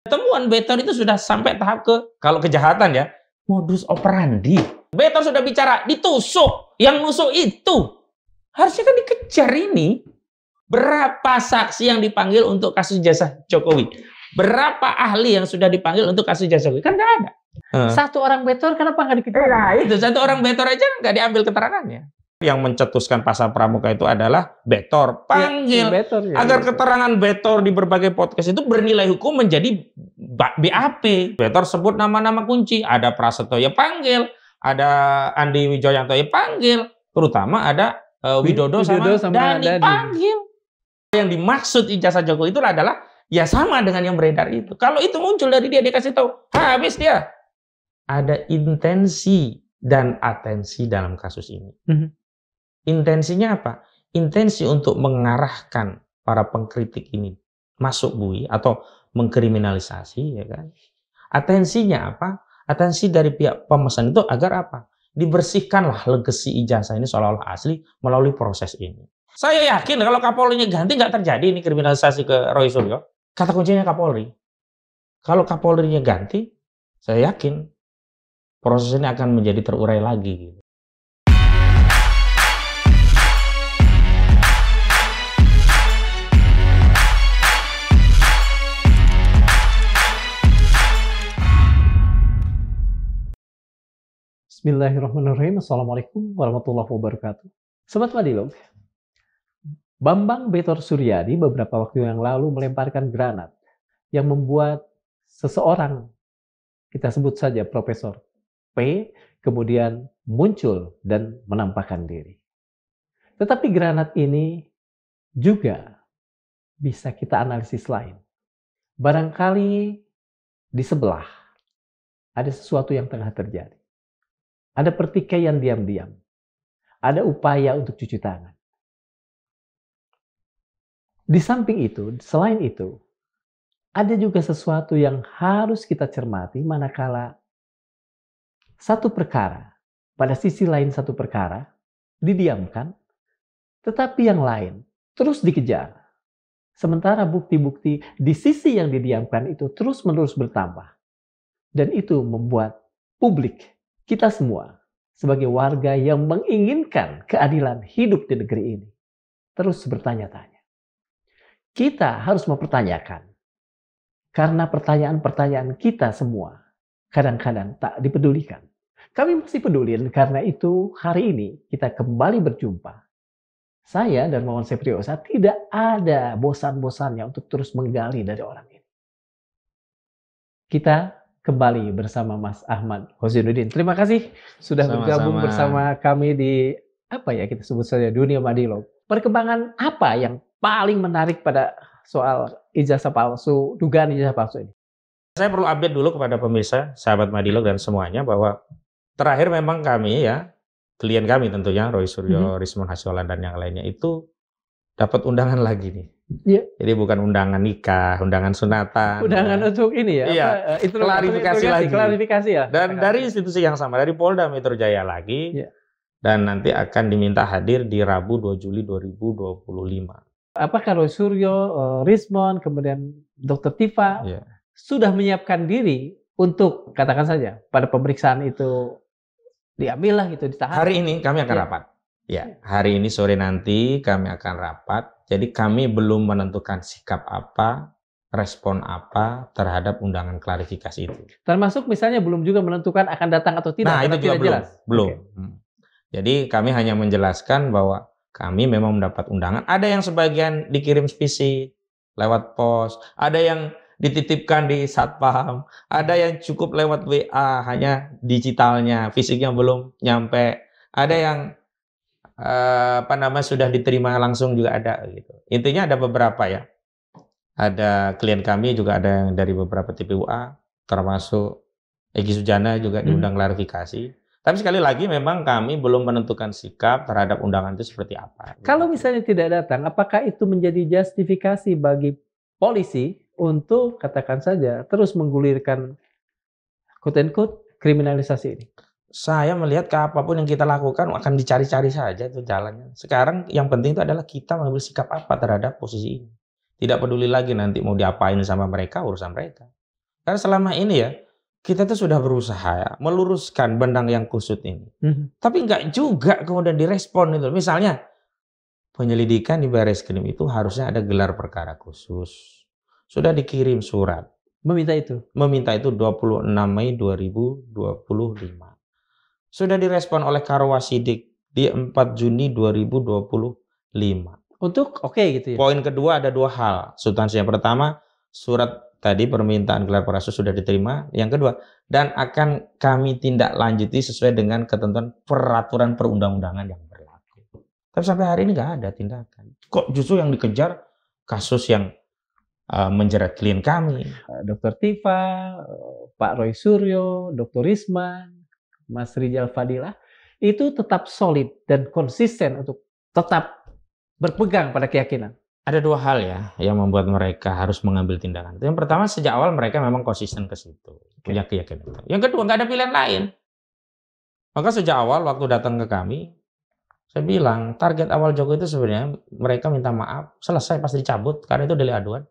Temuan Betor itu sudah sampai tahap kalau kejahatan ya, modus operandi. Betor sudah bicara, ditusuk. Yang nusuk itu. Harusnya kan dikejar ini. Berapa saksi yang dipanggil untuk kasus ijazah Jokowi? Berapa ahli yang sudah dipanggil untuk kasus ijazah Jokowi? Kan nggak ada. Satu orang Betor kenapa nggak dikejar? Nah, itu satu orang Betor aja nggak diambil keterangannya. Yang mencetuskan pasal pramuka itu adalah Betor. Panggil. Ya, Betor, ya, agar keterangan Betor di berbagai podcast itu bernilai hukum menjadi BAP. Betor sebut nama-nama kunci. Ada Prasetyo ya panggil. Ada Andi Wijoyanto ya panggil. Terutama ada Widodo sama Dhani panggil. Yang dimaksud ijazah Jokowi itu adalah ya sama dengan yang beredar itu. Kalau itu muncul dari dia kasih tahu, habis dia. Ada intensi dan atensi dalam kasus ini. Intensinya apa? Intensi untuk mengarahkan para pengkritik ini masuk bui atau mengkriminalisasi, ya kan? Atensinya apa? Atensi dari pihak pemesan itu agar apa? Dibersihkanlah legasi ijazah ini seolah-olah asli melalui proses ini. Saya yakin kalau Kapolri-nya ganti nggak terjadi ini kriminalisasi ke Roy Suryo. Kata kuncinya Kapolri. Kalau Kapolri-nya ganti, saya yakin proses ini akan menjadi terurai lagi. Bismillahirrahmanirrahim. Assalamualaikum warahmatullahi wabarakatuh. Sobat Madilog, Bambang Betor Suryadi beberapa waktu yang lalu melemparkan granat yang membuat seseorang, kita sebut saja Profesor P, kemudian muncul dan menampakkan diri. Tetapi granat ini juga bisa kita analisis lain. Barangkali di sebelah ada sesuatu yang tengah terjadi. Ada pertikaian diam-diam. Ada upaya untuk cuci tangan. Di samping itu, selain itu, ada juga sesuatu yang harus kita cermati manakala satu perkara, pada sisi lain satu perkara, didiamkan, tetapi yang lain terus dikejar. Sementara bukti-bukti di sisi yang didiamkan itu terus-menerus bertambah. Dan itu membuat publik, kita semua, sebagai warga yang menginginkan keadilan hidup di negeri ini, terus bertanya-tanya. Kita harus mempertanyakan, karena pertanyaan-pertanyaan kita semua kadang-kadang tak dipedulikan. Kami masih peduli, dan karena itu hari ini kita kembali berjumpa. Saya dan Mawan Sepriosa tidak ada bosan-bosannya untuk terus menggali dari orang ini. Kita kembali bersama Mas Ahmad Hozainuddin. Terima kasih sudah bergabung bersama kami di kita sebut saja dunia Madilog. Perkembangan apa yang paling menarik pada soal ijazah palsu, dugaan ijazah palsu ini? Saya perlu update dulu kepada pemirsa, sahabat Madilog dan semuanya bahwa terakhir memang kami ya, klien kami tentunya Roy Suryo, Rismon Hasyolan dan yang lainnya itu dapat undangan lagi nih. Yeah. Jadi bukan undangan nikah, undangan sunatan. Undangan untuk ini ya? Iya, klarifikasi lagi. Klarifikasi ya? Dan dari institusi yang sama, dari Polda Metro Jaya lagi. Yeah. Dan nanti akan diminta hadir di Rabu 2 Juli 2025. Apakah Roy Suryo, Rismon, kemudian Dr. Tifa sudah menyiapkan diri untuk, katakan saja, pada pemeriksaan itu diambil lah gitu, ditahan? Hari ini kami akan rapat. Ya, hari ini sore nanti kami akan rapat. Jadi kami belum menentukan sikap apa, respon apa terhadap undangan klarifikasi itu. Termasuk misalnya belum juga menentukan akan datang atau tidak. Nah, itu juga tidak jelas. Belum. Okay. Jadi kami hanya menjelaskan bahwa kami memang mendapat undangan. Ada yang sebagian dikirim spesifik lewat pos, ada yang dititipkan di satpam, ada yang cukup lewat WA, hanya digitalnya, fisiknya belum nyampe. Ada yang sudah diterima langsung juga ada gitu. Intinya ada beberapa ya. Ada klien kami juga ada yang dari beberapa TPUA, termasuk Egy Sujana juga diundang klarifikasi. Tapi sekali lagi memang kami belum menentukan sikap terhadap undangan itu seperti apa. Kalau misalnya tidak datang, apakah itu menjadi justifikasi bagi polisi untuk, katakan saja, terus menggulirkan quote-unquote kriminalisasi ini? Saya melihat apapun yang kita lakukan akan dicari-cari saja itu jalannya. Sekarang yang penting itu adalah kita mengambil sikap apa terhadap posisi ini. Tidak peduli lagi nanti mau diapain sama mereka, urusan mereka. Karena selama ini ya, kita tuh sudah berusaha ya, meluruskan benang yang kusut ini. Tapi nggak juga kemudian direspon itu. Misalnya, penyelidikan di Barreskrim itu harusnya ada gelar perkara khusus. Sudah dikirim surat. Meminta itu? Meminta itu 26 Mei 2025. Sudah direspon oleh Karwasidik di 4 Juni 2025. Untuk oke gitu ya? Poin kedua ada 2 hal. Substansi yang pertama, surat tadi permintaan gelar perkara sudah diterima. Yang kedua, dan akan kami tindak lanjuti sesuai dengan ketentuan peraturan perundang-undangan yang berlaku. Tapi sampai hari ini nggak ada tindakan. Kok justru yang dikejar kasus yang menjerat klien kami. Dr. Tifa, Pak Roy Suryo, Dr. Risman, Mas Rijal Fadilah, itu tetap solid dan konsisten untuk tetap berpegang pada keyakinan. Ada 2 hal ya yang membuat mereka harus mengambil tindakan. Yang pertama, sejak awal mereka memang konsisten ke situ, punya keyakinan. Yang kedua, nggak ada pilihan lain. Maka sejak awal waktu datang ke kami, saya bilang target awal Jokowi itu sebenarnya mereka minta maaf, selesai pasti dicabut karena itu delik aduan.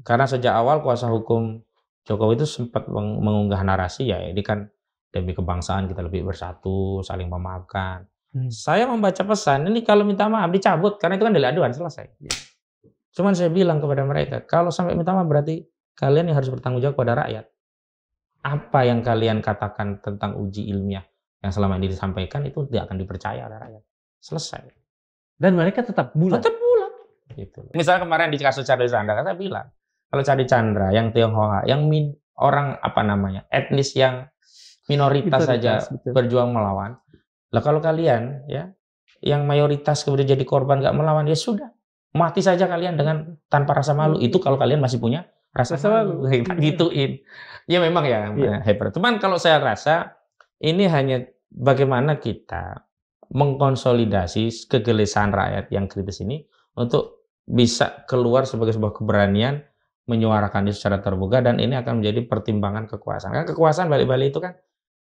Karena sejak awal kuasa hukum Jokowi itu sempat mengunggah narasi ya ini kan demi kebangsaan kita lebih bersatu, saling memaafkan. Saya membaca pesan ini kalau minta maaf dicabut karena itu kan delik aduan, selesai. Cuman saya bilang kepada mereka, kalau sampai minta maaf berarti kalian yang harus bertanggung jawab kepada rakyat. Apa yang kalian katakan tentang uji ilmiah yang selama ini disampaikan itu tidak akan dipercaya oleh rakyat. Selesai. Dan mereka tetap bulat. Tetap bulat. Gitu. Misalnya kemarin di kasus Chandra Chandra, saya bilang, kalau Chandra Chandra, yang Tionghoa, yang orang etnis yang minoritas saja betul. Berjuang melawan. Lah kalau kalian ya, yang mayoritas kemudian jadi korban nggak melawan, ya sudah, mati saja kalian dengan tanpa rasa malu. Itu kalau kalian masih punya rasa malu. Gituin. Ya memang ya. Hebat. Cuman kalau saya rasa ini hanya bagaimana kita mengkonsolidasi kegelisahan rakyat yang kritis ini untuk bisa keluar sebagai sebuah keberanian menyuarakan itu secara terbuka, dan ini akan menjadi pertimbangan kekuasaan. Karena kekuasaan balik-balik itu kan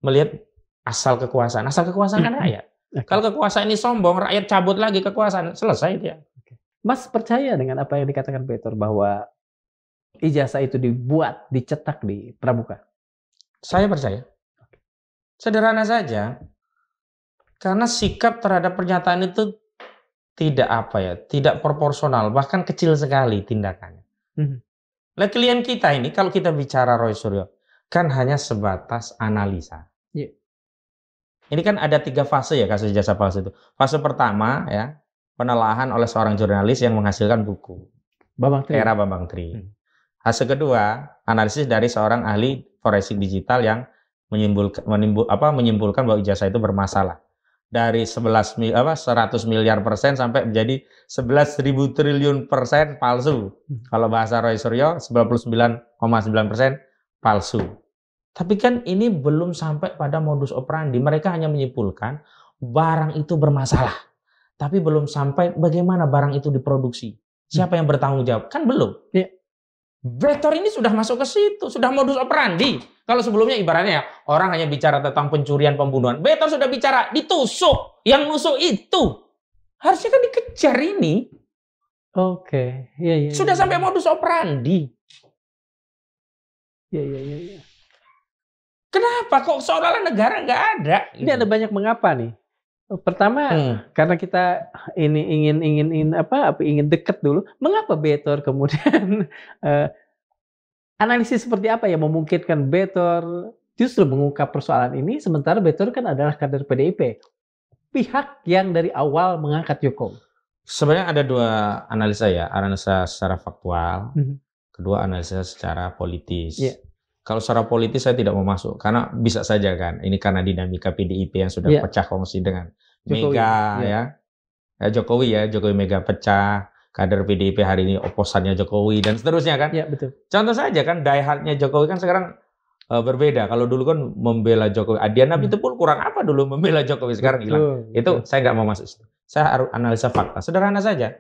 melihat asal kekuasaan kan rakyat. Kalau kekuasaan ini sombong, rakyat cabut lagi kekuasaan, selesai dia. Mas percaya dengan apa yang dikatakan Peter bahwa ijazah itu dibuat, dicetak di Pramuka? Saya percaya. Sederhana saja. Karena sikap terhadap pernyataan itu tidak proporsional, bahkan kecil sekali tindakannya. Nah, klien kita ini, kalau kita bicara Roy Suryo, kan hanya sebatas analisa. Ini kan ada 3 fase ya kasus ijazah palsu itu. Fase pertama ya, penelaahan oleh seorang jurnalis yang menghasilkan buku. Era Bambang Tri. Fase kedua, analisis dari seorang ahli forensik digital yang menyimpulkan bahwa ijazah itu bermasalah. Dari 100 miliar persen sampai menjadi 11.000 triliun persen palsu. Kalau bahasa Roy Suryo 99,9% palsu. Tapi kan ini belum sampai pada modus operandi. Mereka hanya menyimpulkan barang itu bermasalah. Tapi belum sampai bagaimana barang itu diproduksi. Siapa yang bertanggung jawab? Kan belum. Vektor ini sudah masuk ke situ, sudah modus operandi. Kalau sebelumnya ibaratnya ya, orang hanya bicara tentang pencurian, pembunuhan. Vektor sudah bicara ditusuk, yang nusuk itu. Harusnya kan dikejar ini. Oke, Sudah sampai modus operandi. Iya. Kenapa kok seolah-olah negara nggak ada? Ini ada banyak mengapa nih. Pertama, karena kita ingin dekat dulu. Mengapa Betor kemudian analisis seperti apa yang memungkinkan Betor justru mengungkap persoalan ini, sementara Betor kan adalah kader PDIP, pihak yang dari awal mengangkat Jokowi. Sebenarnya ada 2 analisa ya, analisa secara faktual, kedua analisa secara politis. Kalau secara politis saya tidak mau masuk, karena bisa saja kan, ini karena dinamika PDIP yang sudah pecah kongsi dengan Jokowi, Jokowi Mega pecah, kader PDIP hari ini oposannya Jokowi dan seterusnya kan. Betul. Contoh saja kan, die hardnya Jokowi kan sekarang berbeda. Kalau dulu kan membela Jokowi, Adiana itu pun kurang apa dulu membela Jokowi, sekarang hilang. Itu saya nggak mau masuk. Saya harus analisa fakta. Sederhana saja.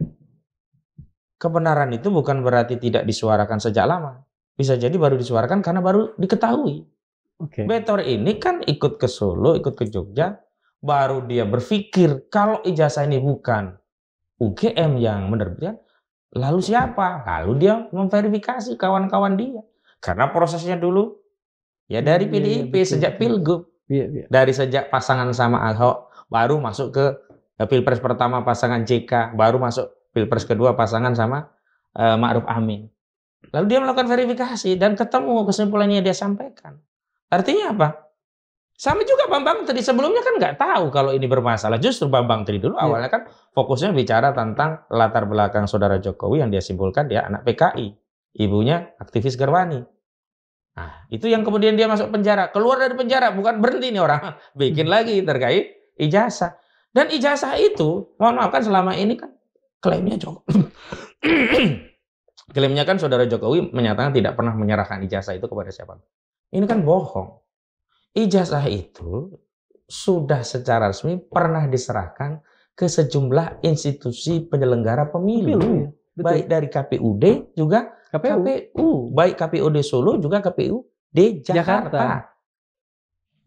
Kebenaran itu bukan berarti tidak disuarakan sejak lama. Bisa jadi baru disuarakan karena baru diketahui. Betor ini kan ikut ke Solo, ikut ke Jogja, baru dia berpikir kalau ijazah ini bukan UGM yang menerbitkan, lalu siapa? Lalu dia memverifikasi kawan-kawan dia. Karena prosesnya dulu ya dari PDIP sejak Pilgub, dari sejak pasangan sama Ahok, baru masuk ke Pilpres pertama pasangan JK, baru masuk Pilpres kedua pasangan sama Ma'ruf Amin. Lalu dia melakukan verifikasi dan ketemu kesimpulannya dia sampaikan. Artinya apa? Sama juga Bambang Tri sebelumnya kan nggak tahu kalau ini bermasalah. Justru Bambang Tri dulu awalnya kan fokusnya bicara tentang latar belakang saudara Jokowi yang dia simpulkan dia anak PKI. Ibunya aktivis Garwani. Nah, itu yang kemudian dia masuk penjara. Keluar dari penjara, bukan berhenti nih orang. Bikin lagi terkait ijazah. Dan ijazah itu, mohon maaf kan selama ini kan klaimnya Jokowi. Klaimnya kan saudara Jokowi menyatakan tidak pernah menyerahkan ijazah itu kepada siapa. Ini kan bohong. Ijazah itu sudah secara resmi pernah diserahkan ke sejumlah institusi penyelenggara pemilu. Baik dari KPUD juga KPU. Baik KPUD Solo juga KPUD Jakarta.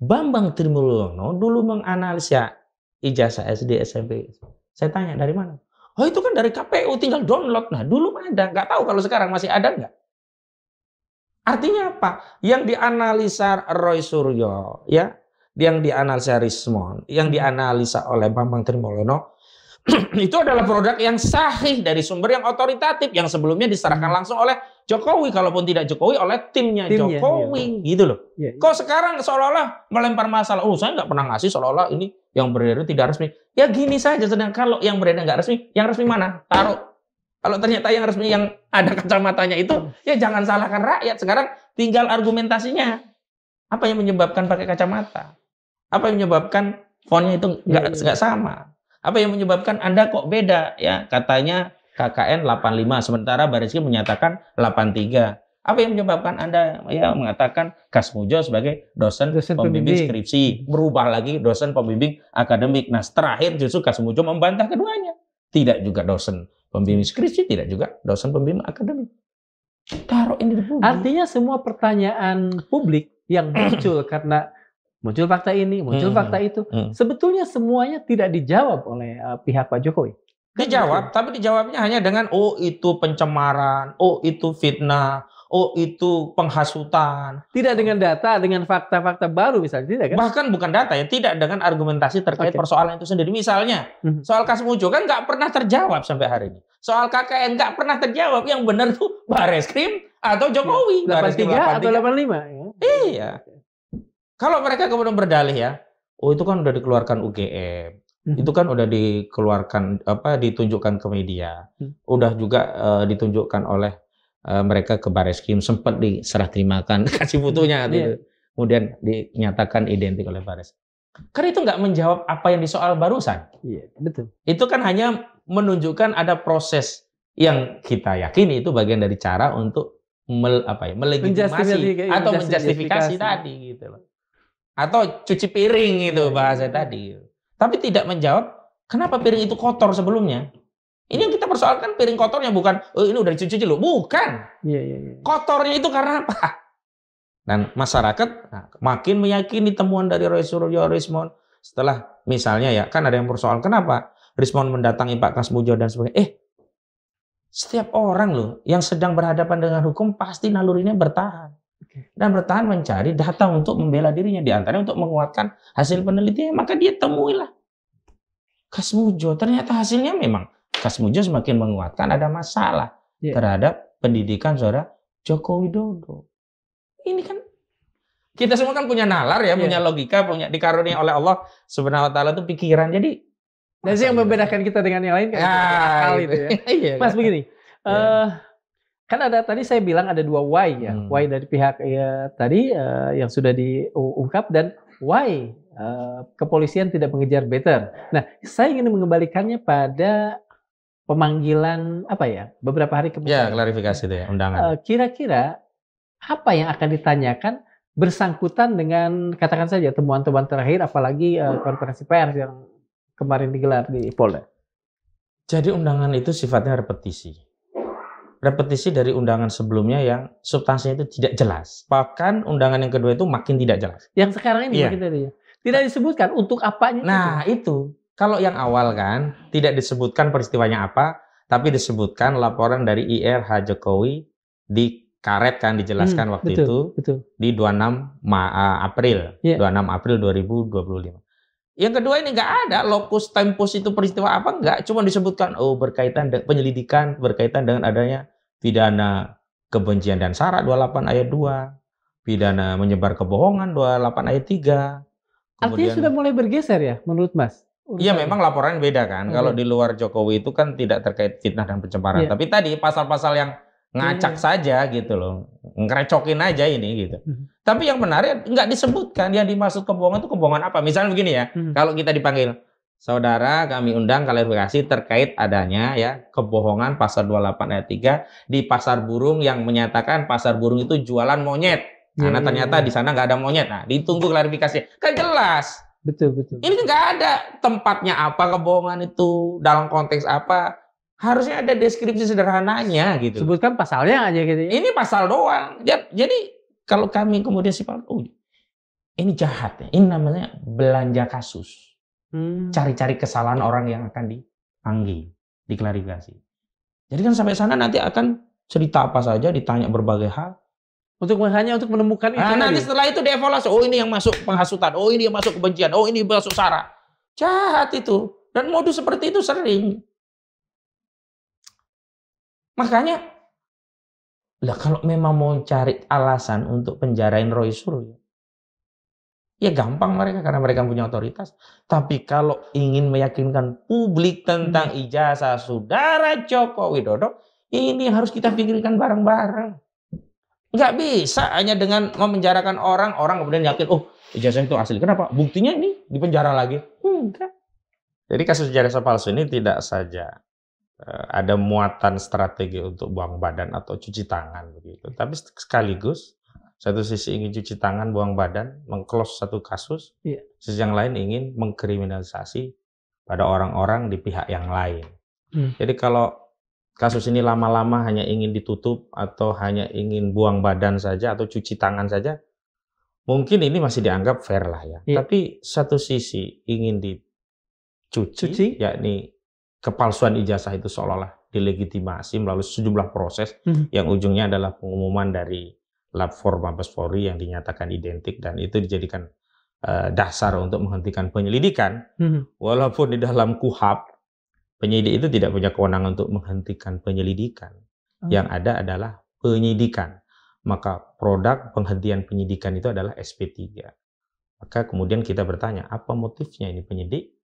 Bambang Tri Mulyono dulu menganalisa ijazah SD SMP. Saya tanya dari mana? Oh itu kan dari KPU, tinggal download. Nah dulu ada, nggak tahu kalau sekarang masih ada nggak? Artinya apa? Yang dianalisa Roy Suryo, ya, yang dianalisa Rismond, yang dianalisa oleh Bambang Tri Mulyono, itu adalah produk yang sahih dari sumber yang otoritatif yang sebelumnya diserahkan langsung oleh Jokowi, kalaupun tidak Jokowi oleh timnya Jokowi, gitu loh. Kok sekarang seolah-olah melempar masalah, saya nggak pernah ngasih, seolah-olah ini yang beredar tidak resmi. Ya gini saja, sedang kalau yang beredar nggak resmi, yang resmi mana? Taruh. Kalau ternyata yang resmi yang ada kacamatanya itu, ya jangan salahkan rakyat. Sekarang tinggal argumentasinya. Apa yang menyebabkan pakai kacamata? Apa yang menyebabkan fontnya itu nggak sama? Apa yang menyebabkan Anda kok beda? Ya katanya KKN 85, sementara Barizkrim menyatakan 83. Apa yang menyebabkan Anda ya mengatakan Kasmujo sebagai dosen pembimbing skripsi, berubah lagi dosen pembimbing akademik. Nah, terakhir justru Kasmujo membantah keduanya. Tidak juga dosen pembimbing skripsi, tidak juga dosen pembimbing akademik. Taruh ini di publik. Artinya semua pertanyaan publik yang muncul karena muncul fakta ini, muncul fakta itu, sebetulnya semuanya tidak dijawab oleh pihak Pak Jokowi. Dijawab, tapi dijawabnya hanya dengan oh itu pencemaran, oh itu fitnah, oh itu penghasutan. Tidak dengan data, dengan fakta-fakta baru misalnya, tidak kan? Bahkan bukan data ya, tidak dengan argumentasi terkait persoalan itu sendiri. Misalnya, soal Kasmujo kan nggak pernah terjawab sampai hari ini. Soal KKN nggak pernah terjawab, yang benar tuh Barizkrim atau Jokowi. 83 atau 85 ya? Iya. Kalau mereka kemudian berdalih ya, oh itu kan udah dikeluarkan UGM. Itu kan udah dikeluarkan ditunjukkan ke media. Udah juga ditunjukkan oleh mereka ke Barizkrim, sempat diserah terimakan, kasih fotonya gitu. Kemudian dinyatakan identik oleh Barizkrim. Karena itu nggak menjawab apa yang disoal barusan. Iya, betul. Itu kan hanya menunjukkan ada proses yang kita yakini itu bagian dari cara untuk melegitimasi atau menjustifikasi tadi gitu loh. Atau cuci piring itu bahasa tadi. Tapi tidak menjawab kenapa piring itu kotor sebelumnya. Ini yang kita persoalkan, piring kotornya bukan ini udah dicuci loh, bukan. Kotornya itu karena apa? Dan masyarakat makin meyakini temuan dari Roy Suryo Rismond setelah misalnya ya kan ada yang persoalan kenapa Rismond mendatangi Pak Kasmujo dan sebagainya. Setiap orang loh yang sedang berhadapan dengan hukum pasti nalurinya bertahan. Dan bertahan mencari data untuk membela dirinya, diantaranya untuk menguatkan hasil penelitian. Maka dia temuilah Kasmujo. Ternyata hasilnya memang Kasmujo semakin menguatkan ada masalah terhadap pendidikan saudara Joko Widodo. Ini kan kita semua kan punya nalar ya, punya logika, punya dikaruniai oleh Allah Subhanahu wa taala itu pikiran. Jadi dan yang membedakan kita dengan yang lain kan akal itu ya. Mas begini. Kan ada tadi saya bilang ada dua why ya, why dari pihak tadi yang sudah diungkap dan why kepolisian tidak mengejar better. Nah, saya ingin mengembalikannya pada pemanggilan beberapa hari kemudian. Ya, klarifikasi itu ya, undangan. Kira-kira apa yang akan ditanyakan bersangkutan dengan katakan saja temuan-temuan terakhir, apalagi konferensi pers yang kemarin digelar di Polda. Jadi undangan itu sifatnya repetisi. Repetisi dari undangan sebelumnya yang substansinya itu tidak jelas. Bahkan undangan yang kedua itu makin tidak jelas. Yang sekarang ini makin tidak disebutkan untuk apanya. Nah itu. Kalau yang awal kan tidak disebutkan peristiwanya apa, tapi disebutkan laporan dari IR H. Jokowi di karet kan dijelaskan waktu itu betul. di 26 April, Iya. 26 April 2025. Yang kedua ini nggak ada locus tempus itu peristiwa apa, nggak, cuma disebutkan berkaitan dengan penyelidikan, berkaitan dengan adanya pidana kebencian dan sara 28 ayat 2, pidana menyebar kebohongan 28 ayat 3. Artinya sudah mulai bergeser ya menurut Mas? Iya, memang laporan beda kan. Kalau di luar Jokowi itu kan tidak terkait fitnah dan pencemaran. Iya. Tapi tadi pasal-pasal yang ngacak saja gitu loh. Ngerecokin aja ini gitu. Tapi yang menarik nggak disebutkan yang dimaksud kebohongan itu kebohongan apa. Misalnya begini ya, kalau kita dipanggil, saudara kami undang klarifikasi terkait adanya ya kebohongan pasal 28 ayat 3 di pasar burung yang menyatakan pasar burung itu jualan monyet. Karena ternyata di sana nggak ada monyet. Nah, ditunggu klarifikasi. Kan jelas. Betul. Ini nggak ada tempatnya apa kebohongan itu, dalam konteks apa. Harusnya ada deskripsi sederhananya gitu. Sebutkan pasalnya aja gitu ya. Ini pasal doang. Jadi kalau kami kemudian simpel, ini jahat ya. Ini namanya belanja kasus. Cari-cari kesalahan orang yang akan dipanggil, diklarifikasi. Jadi kan sampai sana nanti akan cerita apa saja, ditanya berbagai hal. Hanya untuk menemukan itu. Nanti setelah itu dievaluasi. Ini yang masuk penghasutan. Ini yang masuk kebencian. Ini masuk sara. Jahat itu. Dan modus seperti itu sering. Makanya, kalau memang mau cari alasan untuk penjarain Roy Suryo, ya gampang mereka karena mereka punya otoritas. Tapi kalau ingin meyakinkan publik tentang ijazah saudara Joko Widodo, ini harus kita pikirkan bareng-bareng. Nggak bisa hanya dengan memenjarakan orang kemudian yakin, ijazah itu asli. Kenapa? Buktinya ini dipenjara lagi. Enggak. Jadi kasus ijazah palsu ini tidak saja ada muatan strategi untuk buang badan atau cuci tangan begitu, tapi sekaligus satu sisi ingin cuci tangan, buang badan, meng-close satu kasus, sisi yang lain ingin mengkriminalisasi pada orang-orang di pihak yang lain. Jadi kalau kasus ini lama-lama hanya ingin ditutup atau hanya ingin buang badan saja atau cuci tangan saja, mungkin ini masih dianggap fair lah ya. Tapi satu sisi ingin dicuci, yakni kepalsuan ijazah itu seolah-olah dilegitimasi melalui sejumlah proses yang ujungnya adalah pengumuman dari Lab 4 Mabes Polri yang dinyatakan identik dan itu dijadikan dasar untuk menghentikan penyelidikan. Walaupun di dalam KUHP penyidik itu tidak punya kewenangan untuk menghentikan penyelidikan. Yang ada adalah penyidikan. Maka produk penghentian penyidikan itu adalah SP3. Maka kemudian kita bertanya, apa motifnya ini penyidik?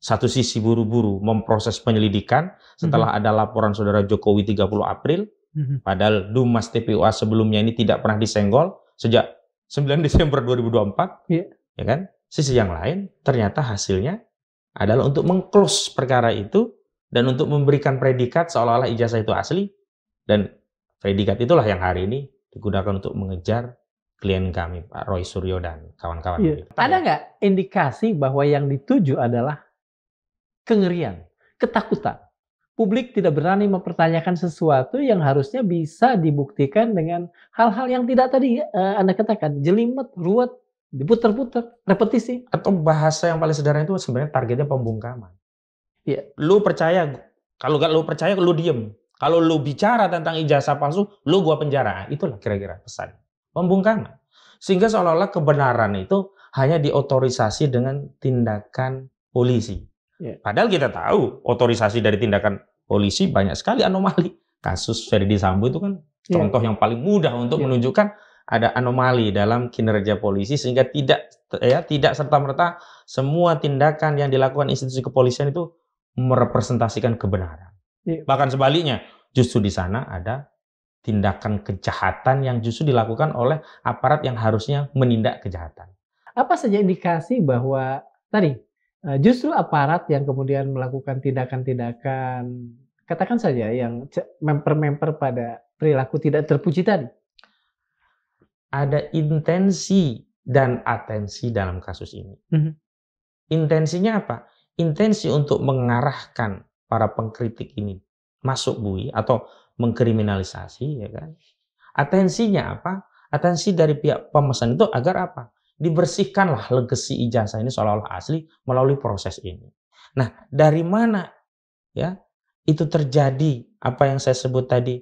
Satu sisi buru-buru memproses penyelidikan setelah ada laporan saudara Jokowi 30 April, padahal Dumas TPUA sebelumnya ini tidak pernah disenggol sejak 9 Desember 2024, ya kan? Sisi yang lain, ternyata hasilnya adalah untuk meng-close perkara itu dan untuk memberikan predikat seolah-olah ijazah itu asli, dan predikat itulah yang hari ini digunakan untuk mengejar klien kami, Pak Roy Suryo dan kawan-kawan. Ada nggak indikasi bahwa yang dituju adalah kengerian, ketakutan? Publik tidak berani mempertanyakan sesuatu yang harusnya bisa dibuktikan dengan hal-hal yang tidak tadi Anda katakan, jelimet, ruwet, diputer-puter, repetisi. Atau bahasa yang paling sederhana itu sebenarnya targetnya pembungkaman. Lu percaya, kalau gak lu percaya, lu diem. Kalau lu bicara tentang ijazah palsu, lu gua penjara. Itulah kira-kira pesan. Pembungkaman. Sehingga seolah-olah kebenaran itu hanya diotorisasi dengan tindakan polisi. Padahal kita tahu otorisasi dari tindakan polisi banyak sekali anomali. Kasus Ferdy Sambo itu kan contoh yang paling mudah untuk menunjukkan ada anomali dalam kinerja polisi sehingga tidak serta-merta semua tindakan yang dilakukan institusi kepolisian itu merepresentasikan kebenaran. Bahkan sebaliknya, justru di sana ada tindakan kejahatan yang justru dilakukan oleh aparat yang harusnya menindak kejahatan. Apa saja indikasi bahwa tadi justru aparat yang kemudian melakukan tindakan-tindakan, katakan saja yang memper-memper pada perilaku tidak terpuji tadi? Ada intensi dan atensi dalam kasus ini. Intensinya apa? Intensi untuk mengarahkan para pengkritik ini masuk bui atau mengkriminalisasi, ya kan? Atensinya apa? Atensi dari pihak pemesan itu agar apa? Dibersihkanlah legasi ijazah ini seolah-olah asli melalui proses ini. Nah, dari mana ya itu terjadi apa yang saya sebut tadi?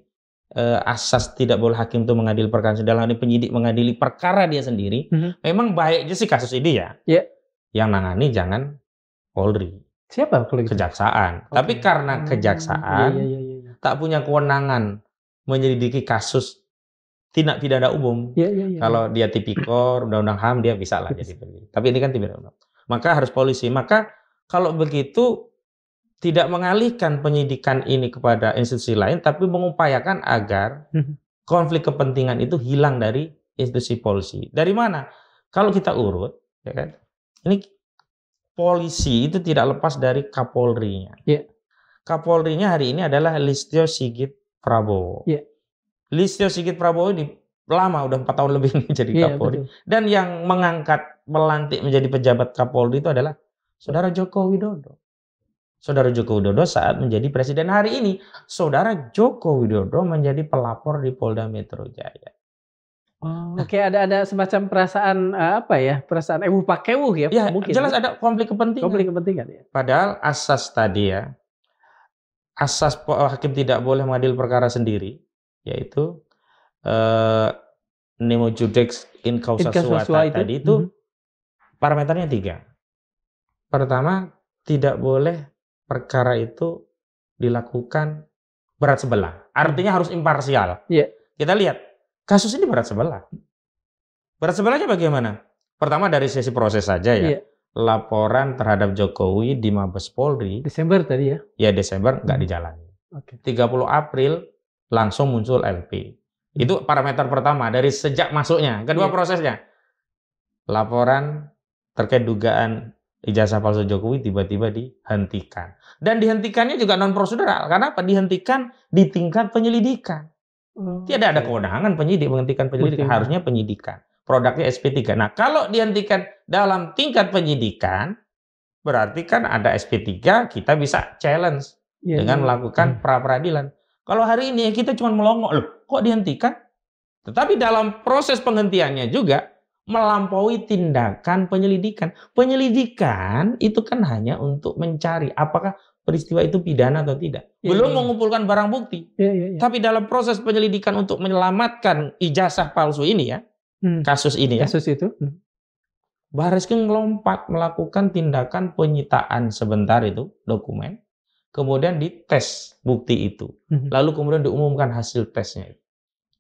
asas tidak boleh hakim itu mengadili perkara dalam hal ini penyidik mengadili perkara dia sendiri, memang baiknya sih kasus ini ya. Iya. Yang nangani jangan Polri, Siapa kalau gitu? kejaksaan. Oke. Tapi karena kejaksaan Iya. tak punya kewenangan menyelidiki kasus tindak pidana umum. Iya. Kalau dia tipikor, undang-undang HAM dia bisa lah jadi penyidik. Tapi ini kan tidak umum. Maka harus polisi. Maka kalau begitu tidak mengalihkan penyidikan ini kepada institusi lain, tapi mengupayakan agar konflik kepentingan itu hilang dari institusi polisi. Dari mana? Kalau kita urut, ya kan? Ini polisi itu tidak lepas dari Kapolri-nya. Yeah. Kapolri-nya hari ini adalah Listio Sigit Prabowo. Yeah. Listio Sigit Prabowo ini lama, udah 4 tahun lebih ini jadi Kapolri. Betul. Dan yang melantik menjadi pejabat Kapolri itu adalah Saudara Joko Widodo. Saudara Joko Widodo saat menjadi presiden hari ini, Saudara Joko Widodo menjadi pelapor di Polda Metro Jaya. Oke, ada semacam perasaan perasaan pakewuh ya? Ya, mungkin. Jelas ada konflik kepentingan. Konflik kepentingan ya. Padahal asas tadi ya, asas hakim tidak boleh mengadili perkara sendiri, yaitu nemo judex in causa suata tadi itu parameternya 3. Pertama, tidak boleh perkara itu dilakukan berat sebelah. Artinya harus imparsial. Yeah. Kita lihat. Kasus ini berat sebelah. Berat sebelahnya bagaimana? Pertama dari sisi proses saja ya. Yeah. Laporan terhadap Jokowi di Mabes Polri. Desember tadi ya? Ya Desember nggak dijalani. Okay. 30 April langsung muncul LP. Itu parameter pertama dari sejak masuknya. Kedua prosesnya. Laporan terkait dugaan ijazah palsu Jokowi tiba-tiba dihentikan. Dan dihentikannya juga non prosedural. Karena apa? Dihentikan di tingkat penyelidikan. Tidak ada kewenangan penyidik menghentikan penyelidikan, harusnya penyidikan. Produknya SP3. Nah, kalau dihentikan dalam tingkat penyidikan, berarti kan ada SP3, kita bisa challenge dengan melakukan pra-peradilan. Kalau hari ini kita cuma melongok, loh, kok dihentikan? Tetapi dalam proses penghentiannya juga melampaui tindakan penyelidikan. Penyelidikan itu kan hanya untuk mencari apakah peristiwa itu pidana atau tidak. Belum mengumpulkan barang bukti. Tapi dalam proses penyelidikan untuk menyelamatkan ijazah palsu ini ya, kasus ini ya. Kasus itu. Baris-Krim melompat melakukan tindakan penyitaan sebentar itu dokumen, kemudian dites bukti itu, lalu kemudian diumumkan hasil tesnya.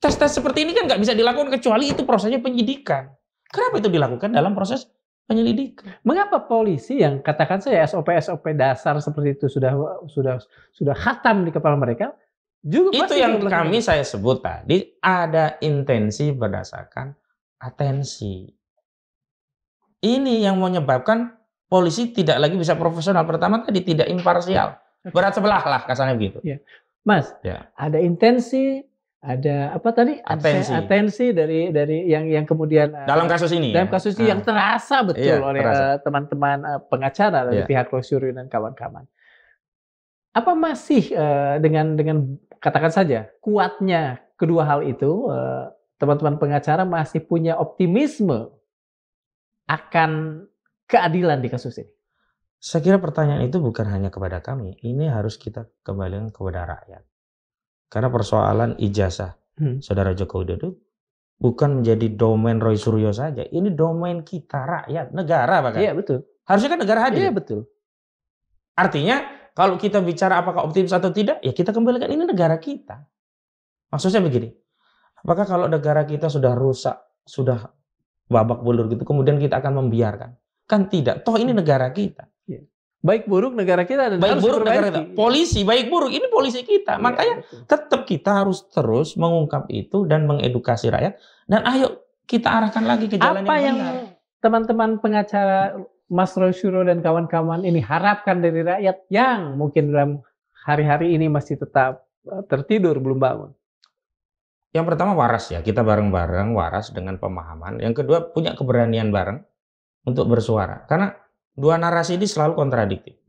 Tes-tes seperti ini kan nggak bisa dilakukan kecuali itu prosesnya penyidikan. Kenapa itu dilakukan dalam proses penyelidikan? Mengapa polisi yang katakan saya SOP dasar seperti itu sudah khatam di kepala mereka juga itu yang saya sebut tadi, ada intensi berdasarkan atensi. Ini yang menyebabkan polisi tidak lagi bisa profesional. Pertama tadi tidak imparsial, berat sebelah lah kasarnya begitu. Ya. Mas, ada intensi, ada apa tadi? Atensi dari yang kemudian dalam kasus ini. Dalam kasus ini yang terasa betul oleh teman-teman pengacara dari pihak Rosyuri dan kawan-kawan. Apa masih dengan katakan saja kuatnya kedua hal itu, teman-teman pengacara masih punya optimisme akan keadilan di kasus ini? Saya kira pertanyaan itu bukan hanya kepada kami, ini harus kita kembalikan kepada rakyat. Karena persoalan ijazah Saudara Joko Widodo bukan menjadi domain Roy Suryo saja. Ini domain kita, rakyat, negara bahkan. Iya, betul. Harusnya kan negara hadir. Iya, betul. Artinya kalau kita bicara apakah optimis atau tidak, ya kita kembalikan ini negara kita. Maksudnya begini, apakah kalau negara kita sudah rusak, sudah babak belur gitu, kemudian kita akan membiarkan? Kan tidak. Toh ini negara kita. Baik buruk negara kita dan baik buruk negara kita. Polisi baik buruk ini polisi kita. Makanya tetap kita harus terus mengungkap itu dan mengedukasi rakyat. Dan ayo kita arahkan lagi ke jalan apa yang benar. Teman-teman pengacara Mas Roy Suryo dan kawan-kawan ini harapkan dari rakyat yang mungkin dalam hari-hari ini masih tetap tertidur belum bangun? Yang pertama waras ya, kita bareng-bareng waras dengan pemahaman. Yang kedua punya keberanian bareng untuk bersuara. Karena dua narasi ini selalu kontradiktif.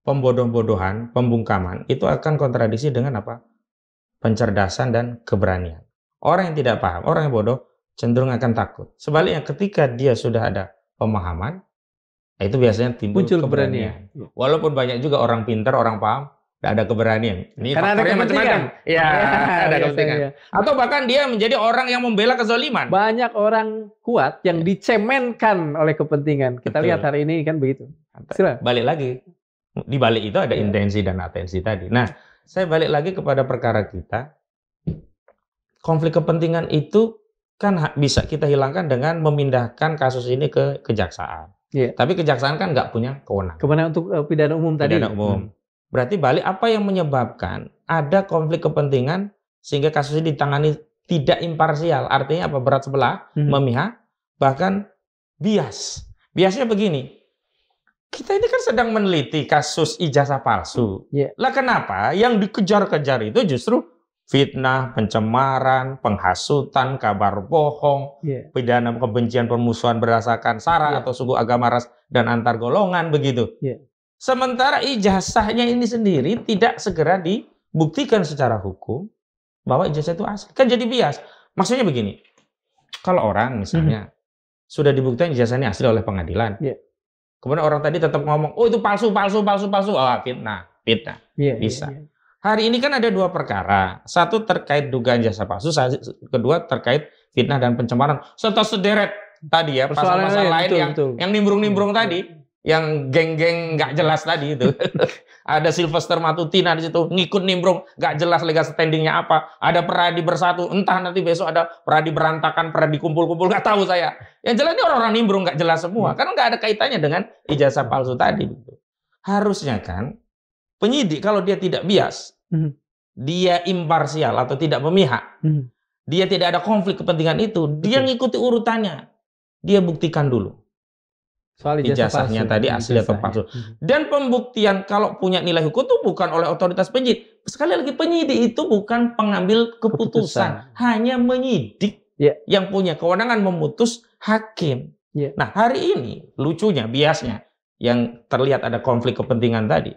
Pembodoh-bodohan, pembungkaman, itu akan kontradiksi dengan apa? Pencerdasan dan keberanian. Orang yang tidak paham, orang yang bodoh, cenderung akan takut. Sebaliknya ketika dia sudah ada pemahaman, itu biasanya timbul muncul keberanian. Walaupun banyak juga orang pintar, orang paham, Tidak ada keberanian. Ini Karena ada faktornya kepentingan. macam-macam. Ya, ada kepentingan. Biasanya. Atau bahkan dia menjadi orang yang membela kezaliman. Banyak orang kuat yang dicemenkan oleh kepentingan. Kita Betul. lihat hari ini kan begitu. Silakan. Balik lagi. Di balik itu ada intensi dan atensi tadi. Nah, saya balik lagi kepada perkara kita. Konflik kepentingan itu kan bisa kita hilangkan dengan memindahkan kasus ini ke kejaksaan. Iya. Tapi kejaksaan kan nggak punya kewenangan. Kewenangan untuk pidana umum tadi. Pidana umum. Berarti balik apa yang menyebabkan ada konflik kepentingan sehingga kasus ini ditangani tidak imparsial. Artinya apa? Berat sebelah, memihak, bahkan bias. Biasnya begini. Kita ini kan sedang meneliti kasus ijazah palsu. Yeah. Lah kenapa yang dikejar-kejar itu justru fitnah, pencemaran, penghasutan, kabar bohong, pidana kebencian, permusuhan berdasarkan sara atau suku, agama, ras, dan antar golongan begitu. Sementara ijazahnya ini sendiri tidak segera dibuktikan secara hukum bahwa ijazah itu asli. Kan jadi bias. Maksudnya begini, kalau orang misalnya sudah dibuktikan ijazahnya asli oleh pengadilan, kemudian orang tadi tetap ngomong, oh itu palsu, oh fitnah, bisa. Hari ini kan ada dua perkara. Satu terkait dugaan jasa palsu, kedua terkait fitnah dan pencemaran. Serta sederet tadi ya, pasal-pasal lain yang nimbrung-nimbrung tadi. Yang geng-geng nggak jelas tadi itu. Ada Sylvester Matutina di situ ngikut nimbrung, nggak jelas legal standingnya apa. Ada Peradi Bersatu, entah nanti besok ada Peradi Berantakan, Peradi Kumpul-Kumpul, nggak tahu saya. Yang jelas ini orang-orang nimbrung nggak jelas semua, karena nggak ada kaitannya dengan ijazah palsu tadi. Harusnya kan penyidik kalau dia tidak bias, dia imparsial atau tidak memihak, dia tidak ada konflik kepentingan itu, dia ngikuti urutannya, dia buktikan dulu. Soal ijazahnya tadi asli atau palsu. Dan pembuktian kalau punya nilai hukum itu bukan oleh otoritas penyidik. Sekali lagi penyidik itu bukan pengambil keputusan. Hanya menyidik yang punya kewenangan memutus hakim. Nah hari ini lucunya, biasnya yang terlihat ada konflik kepentingan tadi.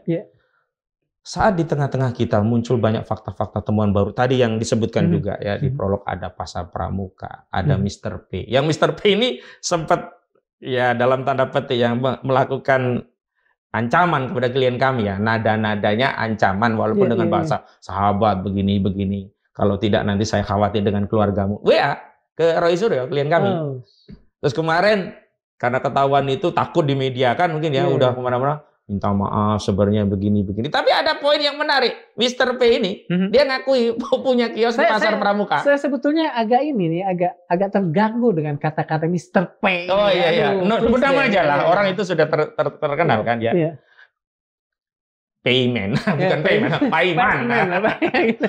Saat di tengah-tengah kita muncul banyak fakta-fakta temuan baru. Tadi yang disebutkan juga ya di prolog ada pasal pramuka, ada Mr. P. Yang Mr. P ini sempat ya dalam tanda petik yang melakukan ancaman kepada klien kami ya, nada-nadanya ancaman walaupun dengan bahasa sahabat begini-begini. Kalau tidak nanti saya khawatir dengan keluargamu. WA ke Roy Suryo klien kami. Terus kemarin karena ketahuan itu takut di media kan mungkin ya udah kemana-mana minta maaf sebenarnya begini-begini. Tapi ada poin yang menarik. Mr. P ini dia ngakui punya kios di pasar pramuka. Saya sebetulnya agak ini nih, agak terganggu dengan kata-kata Mr. P. Oh iya. Sebut nama aja lah. Orang itu sudah terkenal kan ya. Payman, bukan Payman,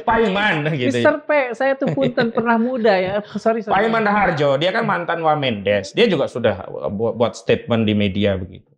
Paiman gitu. Mr. P, saya tuh punten pernah muda ya. Sorry. Paiman Daharjo, dia kan mantan Wamendes. Dia juga sudah buat statement di media begitu.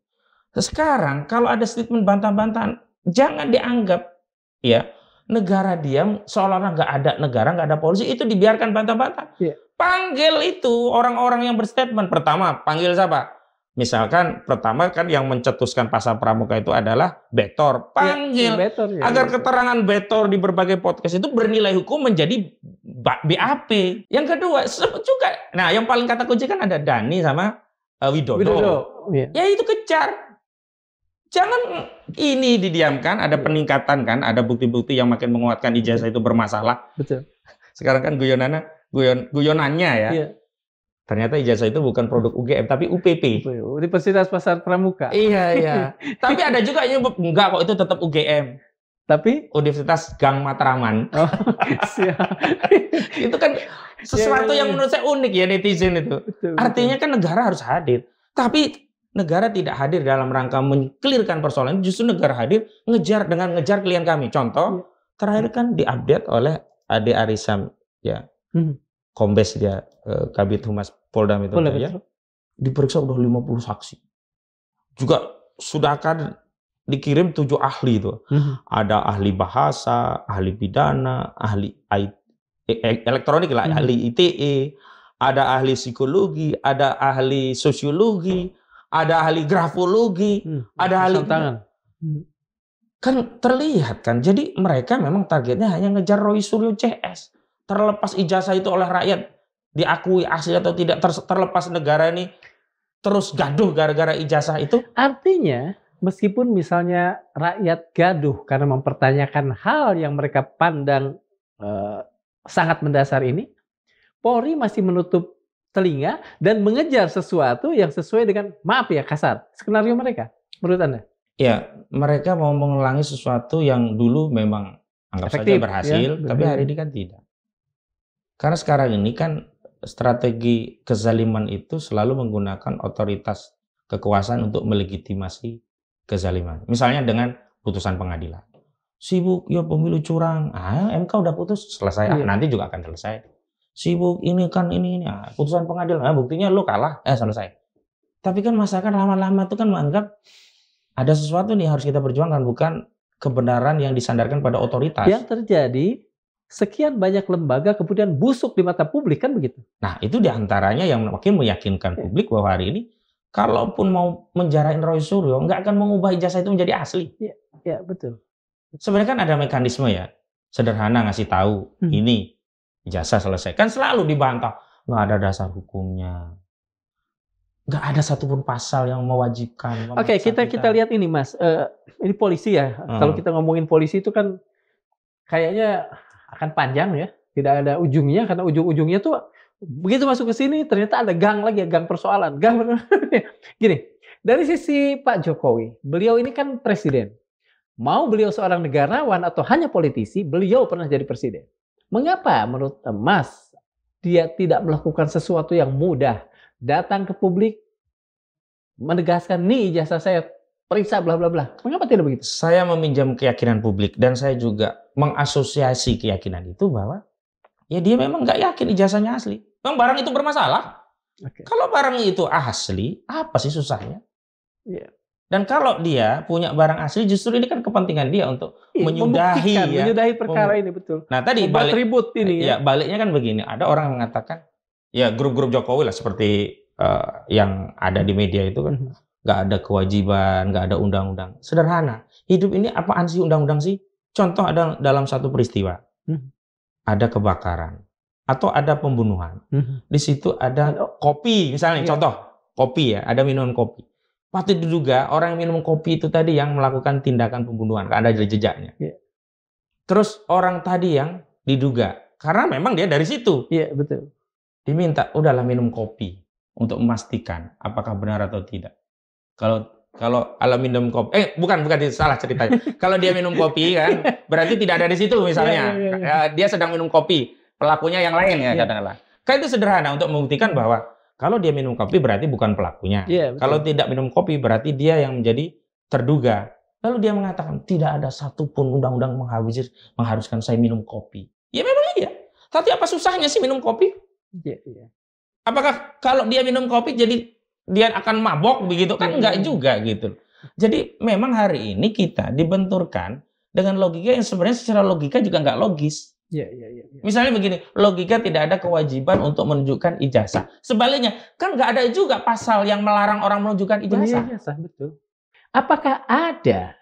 Sekarang kalau ada statement bantah-bantahan, jangan dianggap ya negara diam seolah-olah nggak ada negara, nggak ada polisi, itu dibiarkan bantah-bantah. Panggil itu orang-orang yang berstatement. Pertama, panggil siapa? Misalkan pertama kan yang mencetuskan pasal pramuka itu adalah Betor. Panggil agar keterangan Betor di berbagai podcast itu bernilai hukum menjadi BAP. Yang kedua juga, nah yang paling kata kunci kan ada Dani sama Widodo. Ya itu kejar. Jangan ini didiamkan, ada peningkatan kan, ada bukti-bukti yang makin menguatkan ijazah itu bermasalah. Betul. Sekarang kan guyonannya ya. Ternyata ijazah itu bukan produk UGM tapi UPP. Universitas Pasar Pramuka. Iya. Tapi ada juga yang enggak kok itu tetap UGM. Tapi Universitas Gang Matraman. Itu kan sesuatu yang menurut saya unik ya netizen itu. Artinya kan negara harus hadir. Tapi negara tidak hadir dalam rangka mengklirkan persoalan, justru negara hadir ngejar klien kami. Contoh, terakhir kan diupdate oleh Ade Arisam ya. Kombes dia Kabid Humas Polda Metro Jaya. Diperiksa udah 50 saksi. Juga sudah akan dikirim 7 ahli itu. Ada ahli bahasa, ahli pidana, ahli elektronik lah, ahli ITE, ada ahli psikologi, ada ahli sosiologi, ada ahli grafologi, ada ahli tangan. Kan terlihat kan. Jadi mereka memang targetnya hanya ngejar Roy Suryo CS. Terlepas ijazah itu oleh rakyat diakui asli atau tidak, terlepas negara ini terus gaduh gara-gara ijazah itu. Artinya meskipun misalnya rakyat gaduh karena mempertanyakan hal yang mereka pandang sangat mendasar ini, Polri masih menutup telinga dan mengejar sesuatu yang sesuai dengan, maaf ya kasar, skenario mereka. Menurut Anda? Ya, mereka mau mengulangi sesuatu yang dulu memang anggap saja Efektif, berhasil, ya, tapi hari ini kan tidak. Karena sekarang ini kan strategi kezaliman itu selalu menggunakan otoritas kekuasaan untuk melegitimasi kezaliman. Misalnya dengan putusan pengadilan. Sibuk, ya pemilu curang. MK udah putus, selesai. Nanti juga akan selesai. Sibuk, ini kan ini. Putusan pengadilan, buktinya lu kalah, selesai. Tapi kan masyarakat lama-lama itu kan menganggap ada sesuatu nih harus kita perjuangkan, bukan kebenaran yang disandarkan pada otoritas. Yang terjadi, sekian banyak lembaga kemudian busuk di mata publik, kan begitu? Nah, itu diantaranya yang makin meyakinkan publik bahwa hari ini, kalaupun mau menjarain Roy Suryo, nggak akan mengubah ijazah itu menjadi asli. Ya, betul. Sebenarnya kan ada mekanisme ya, sederhana ngasih tahu, ini ijazah selesai. Kan selalu dibantah, nggak ada dasar hukumnya. Nggak ada satupun pasal yang mewajibkan. Oke, kita lihat ini Mas, ini polisi ya. Kalau kita ngomongin polisi itu kan kayaknya akan panjang ya, tidak ada ujungnya, karena ujung-ujungnya tuh begitu masuk ke sini ternyata ada gang lagi, gang persoalan. Gini, dari sisi Pak Jokowi, beliau ini kan presiden. Mau beliau seorang negarawan atau hanya politisi, beliau pernah jadi presiden. Mengapa menurut Mas dia tidak melakukan sesuatu yang mudah, datang ke publik, menegaskan nih ijazah saya, periksa bla bla bla. Mengapa tidak begitu? Saya meminjam keyakinan publik dan saya juga mengasosiasi keyakinan itu bahwa ya dia memang nggak yakin ijazahnya asli. Bang, barang itu bermasalah. Kalau barang itu asli, apa sih susahnya? Dan kalau dia punya barang asli, justru ini kan kepentingan dia untuk menyudahi perkara ini, betul. Nah tadi ribut ini ya baliknya kan begini. Ada orang yang mengatakan ya grup-grup Jokowi lah seperti yang ada di media itu kan nggak ada kewajiban, nggak ada undang-undang. Sederhana. Hidup ini apaan sih undang-undang sih? Contoh ada dalam satu peristiwa, ada kebakaran atau ada pembunuhan. Di situ ada kopi, misalnya contoh kopi ya, ada minuman kopi. Patut diduga orang yang minum kopi itu tadi yang melakukan tindakan pembunuhan, ada jejaknya. Terus orang tadi yang diduga, karena memang dia dari situ. Iya, betul. Diminta, udahlah minum kopi untuk memastikan apakah benar atau tidak. Kalau minum kopi, bukan salah ceritanya. Kalau dia minum kopi kan, berarti tidak ada di situ misalnya. Dia sedang minum kopi, pelakunya yang lain ya katakanlah. Kan itu sederhana untuk membuktikan bahwa kalau dia minum kopi berarti bukan pelakunya. Kalau tidak minum kopi berarti dia yang menjadi terduga. Lalu dia mengatakan tidak ada satupun undang-undang mengharuskan saya minum kopi. Ya memang iya. Tapi apa susahnya sih minum kopi? Apakah kalau dia minum kopi jadi dia akan mabok begitu? Kan enggak juga gitu. Jadi memang hari ini kita dibenturkan dengan logika yang sebenarnya secara logika juga enggak logis. Misalnya begini, logika tidak ada kewajiban untuk menunjukkan ijazah. Sebaliknya, kan nggak ada juga pasal yang melarang orang menunjukkan ijazah. Betul. Apakah ada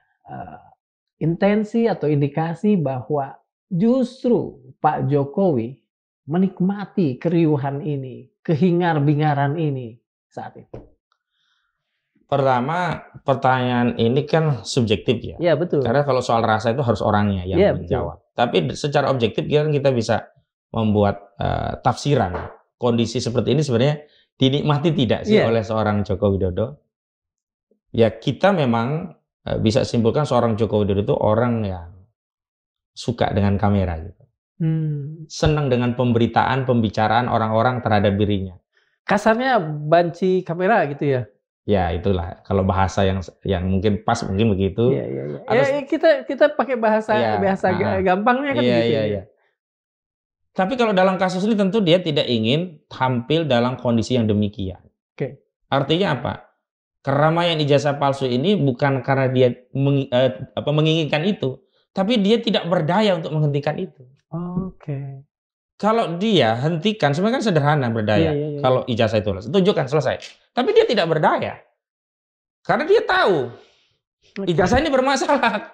intensi atau indikasi bahwa justru Pak Jokowi menikmati keriuhan ini, kehingar-bingaran ini saat itu? Pertama, pertanyaan ini kan subjektif ya. Iya, betul. Karena kalau soal rasa itu harus orangnya yang menjawab. Tapi secara objektif kita bisa membuat tafsiran. Kondisi seperti ini sebenarnya dinikmati tidak sih oleh seorang Joko Widodo? Ya kita memang bisa simpulkan seorang Joko Widodo itu orang yang suka dengan kamera gitu. Senang dengan pemberitaan, pembicaraan orang-orang terhadap dirinya. Kasarnya banci kamera gitu ya? Ya itulah kalau bahasa yang mungkin pas mungkin begitu. Ya, kita pakai bahasa gampangnya kan gitu. Tapi kalau dalam kasus ini tentu dia tidak ingin tampil dalam kondisi yang demikian. Artinya apa? Keramaian ijazah palsu ini bukan karena dia menginginkan itu, tapi dia tidak berdaya untuk menghentikan itu. Kalau dia hentikan, sebenarnya kan sederhana berdaya. Kalau ijazah itu tunjukkan selesai. Tapi dia tidak berdaya. Karena dia tahu ijazah ini bermasalah.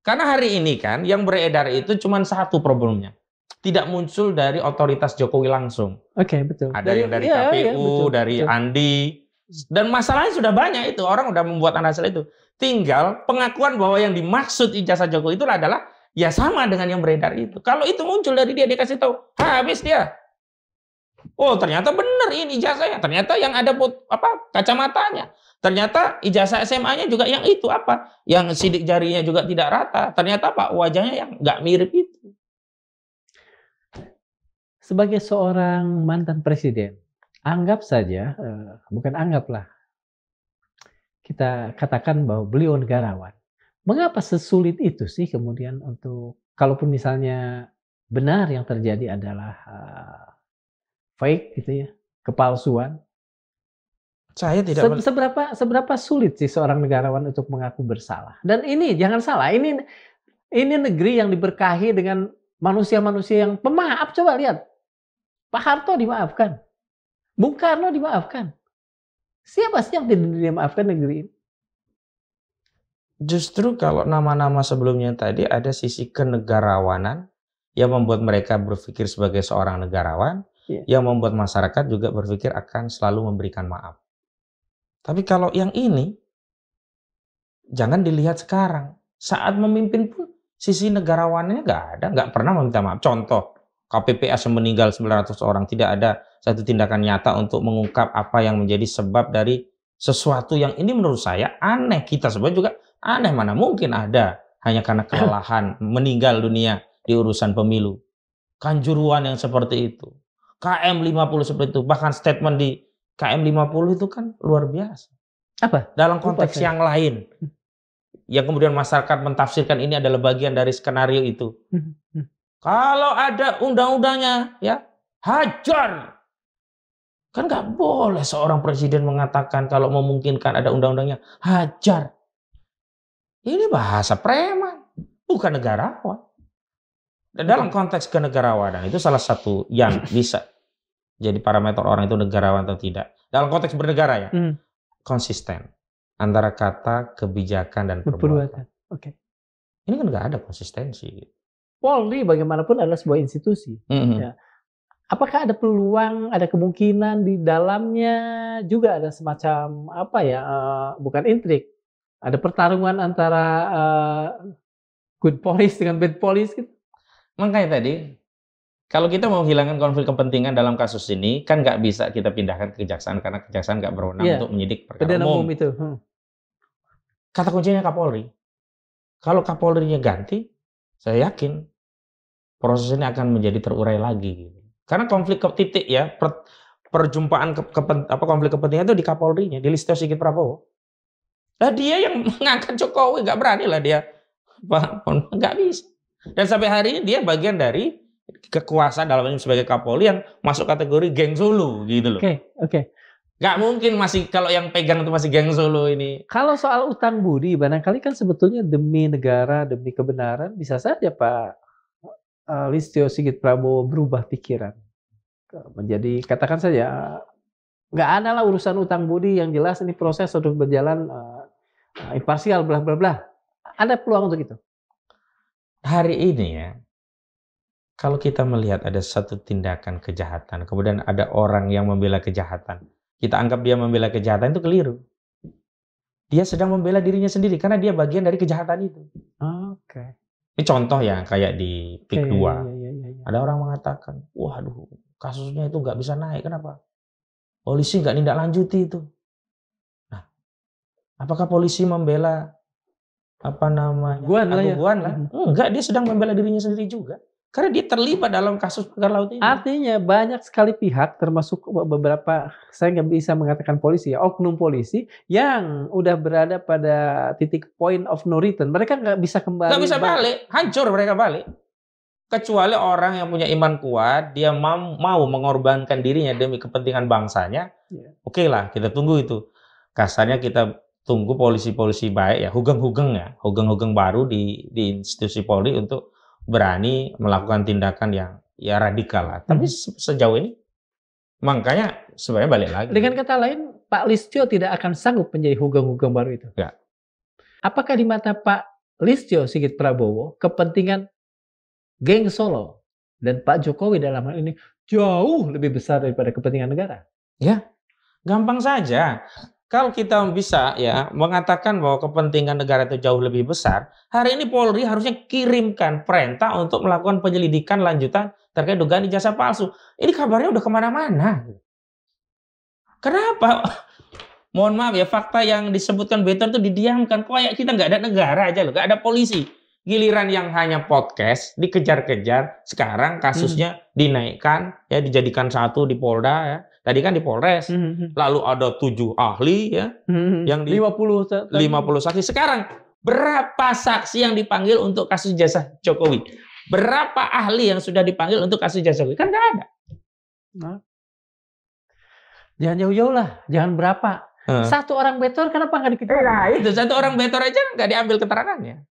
Karena hari ini kan yang beredar itu cuma satu problemnya. Tidak muncul dari otoritas Jokowi langsung. Betul. Ada yang dari KPU, dari Andi, Dan masalahnya sudah banyak itu. Orang udah membuat analisa itu. Tinggal pengakuan bahwa yang dimaksud ijazah Jokowi itu adalah ya sama dengan yang beredar itu. Kalau itu muncul dari dia kasih tahu, habis dia. Oh, ternyata benar ini ijazahnya. Ternyata yang ada kacamatanya. Ternyata ijazah SMA-nya juga yang itu apa? Yang sidik jarinya juga tidak rata. Ternyata wajahnya yang nggak mirip itu. Sebagai seorang mantan presiden, anggap saja, bukan anggaplah, kita katakan bahwa beliau negarawan. Mengapa sesulit itu sih kemudian untuk, kalaupun misalnya benar yang terjadi adalah fake gitu ya, kepalsuan. Saya tidak seberapa sulit sih seorang negarawan untuk mengaku bersalah? Dan ini jangan salah, ini negeri yang diberkahi dengan manusia-manusia yang pemaaf. Coba lihat, Pak Harto dimaafkan, Bung Karno dimaafkan. Siapa sih yang tidak dimaafkan negeri ini? Justru kalau nama-nama sebelumnya tadi ada sisi kenegarawanan yang membuat mereka berpikir sebagai seorang negarawan, yang membuat masyarakat juga berpikir akan selalu memberikan maaf. Tapi kalau yang ini, jangan dilihat sekarang. Saat memimpin pun sisi negarawannya nggak ada, nggak pernah meminta maaf. Contoh, KPPS yang meninggal 900 orang, tidak ada satu tindakan nyata untuk mengungkap apa yang menjadi sebab dari sesuatu yang ini menurut saya aneh. Kita sebenarnya juga aneh, mana mungkin ada hanya karena kelelahan meninggal dunia di urusan pemilu. Kanjuruhan yang seperti itu. KM 50 seperti itu. Bahkan statement di KM 50 itu kan luar biasa. Apa? Dalam konteks yang lain. Yang kemudian masyarakat mentafsirkan ini adalah bagian dari skenario itu. Kalau ada undang-undangnya, ya hajar. Kan nggak boleh seorang presiden mengatakan kalau memungkinkan ada undang-undangnya, hajar. Ini bahasa preman, bukan negarawan. Dan dalam konteks kenegarawanan itu salah satu yang bisa jadi parameter orang itu negarawan atau tidak. Dalam konteks bernegara ya, konsisten antara kata, kebijakan, dan perbuatan. Oke. Ini kan nggak ada konsistensi. Polri bagaimanapun adalah sebuah institusi. Ya. Apakah ada peluang, ada kemungkinan di dalamnya juga ada semacam bukan intrik, ada pertarungan antara good police dengan bad police gitu? Makanya tadi, kalau kita mau menghilangkan konflik kepentingan dalam kasus ini, kan nggak bisa kita pindahkan ke kejaksaan karena kejaksaan nggak berwenang untuk menyidik perkara umum. Itu. Kata kuncinya Kapolri. Kalau Kapolrinya ganti, saya yakin proses ini akan menjadi terurai lagi. Karena konflik titik ya, perjumpaan konflik kepentingan itu di Kapolrinya, di Listio Sigit Prabowo. Lah dia yang mengangkat Jokowi, nggak berani lah dia, nggak bisa. Dan sampai hari ini dia bagian dari kekuasaan dalam ini sebagai Kapolri yang masuk kategori geng Solo gitu loh. Oke. Nggak mungkin masih kalau yang pegang itu masih geng Solo ini. Kalau soal utang budi, barangkali kan sebetulnya demi negara, demi kebenaran, bisa saja Pak Listio Sigit Prabowo berubah pikiran. Menjadi, katakan saja, nggak ada lah urusan utang budi, yang jelas ini proses sudah berjalan imparsial, bla bla bla. Ada peluang untuk itu? Hari ini ya, kalau kita melihat ada satu tindakan kejahatan, kemudian ada orang yang membela kejahatan, kita anggap dia membela kejahatan, itu keliru. Dia sedang membela dirinya sendiri karena dia bagian dari kejahatan itu. Oke. Ini contoh ya, kayak di PIK 2. Ada orang mengatakan, waduh, kasusnya itu nggak bisa naik. Kenapa? Polisi nggak tindak lanjuti itu. Nah, apakah polisi membela Guan lah? Enggak, dia sedang membela dirinya sendiri juga. Karena dia terlibat dalam kasus perkara laut ini. Artinya banyak sekali pihak, termasuk beberapa, saya nggak bisa mengatakan polisi ya, oknum polisi yang udah berada pada titik point of no return. Mereka nggak bisa kembali. Nggak bisa balik, hancur mereka balik. Kecuali orang yang punya iman kuat, dia mau mengorbankan dirinya demi kepentingan bangsanya. Oke lah, kita tunggu itu. Kasarnya kita tunggu polisi-polisi baik ya, hugeng baru di institusi Polri untuk berani melakukan tindakan yang ya radikal lah. Tapi sejauh ini, makanya sebenarnya balik lagi. Dengan kata lain, Pak Listio tidak akan sanggup menjadi hugeng baru itu. Ya. Apakah di mata Pak Listio Sigit Prabowo, kepentingan geng Solo dan Pak Jokowi dalam hal ini jauh lebih besar daripada kepentingan negara? Ya, Gampang saja. Kalau kita bisa ya mengatakan bahwa kepentingan negara itu jauh lebih besar, hari ini Polri harusnya kirimkan perintah untuk melakukan penyelidikan lanjutan terkait dugaan ijazah palsu. Ini kabarnya udah kemana-mana. Kenapa? Mohon maaf ya, fakta yang disebutkan Betor itu didiamkan. Kayak kita nggak ada negara aja loh, nggak ada polisi. Giliran yang hanya podcast dikejar-kejar, sekarang kasusnya dinaikkan, ya dijadikan satu di Polda ya. Tadi kan di Polres, lalu ada 7 ahli ya, yang di 50 saksi. Sekarang berapa saksi yang dipanggil untuk kasus ijazah Jokowi? Berapa ahli yang sudah dipanggil untuk kasus ijazah Jokowi? Kan nggak ada. Nah. Jangan jauh-jauh lah, jangan berapa. Satu orang Betor kenapa nggak dikejar? Nah, itu satu orang Betor aja nggak diambil keterangannya.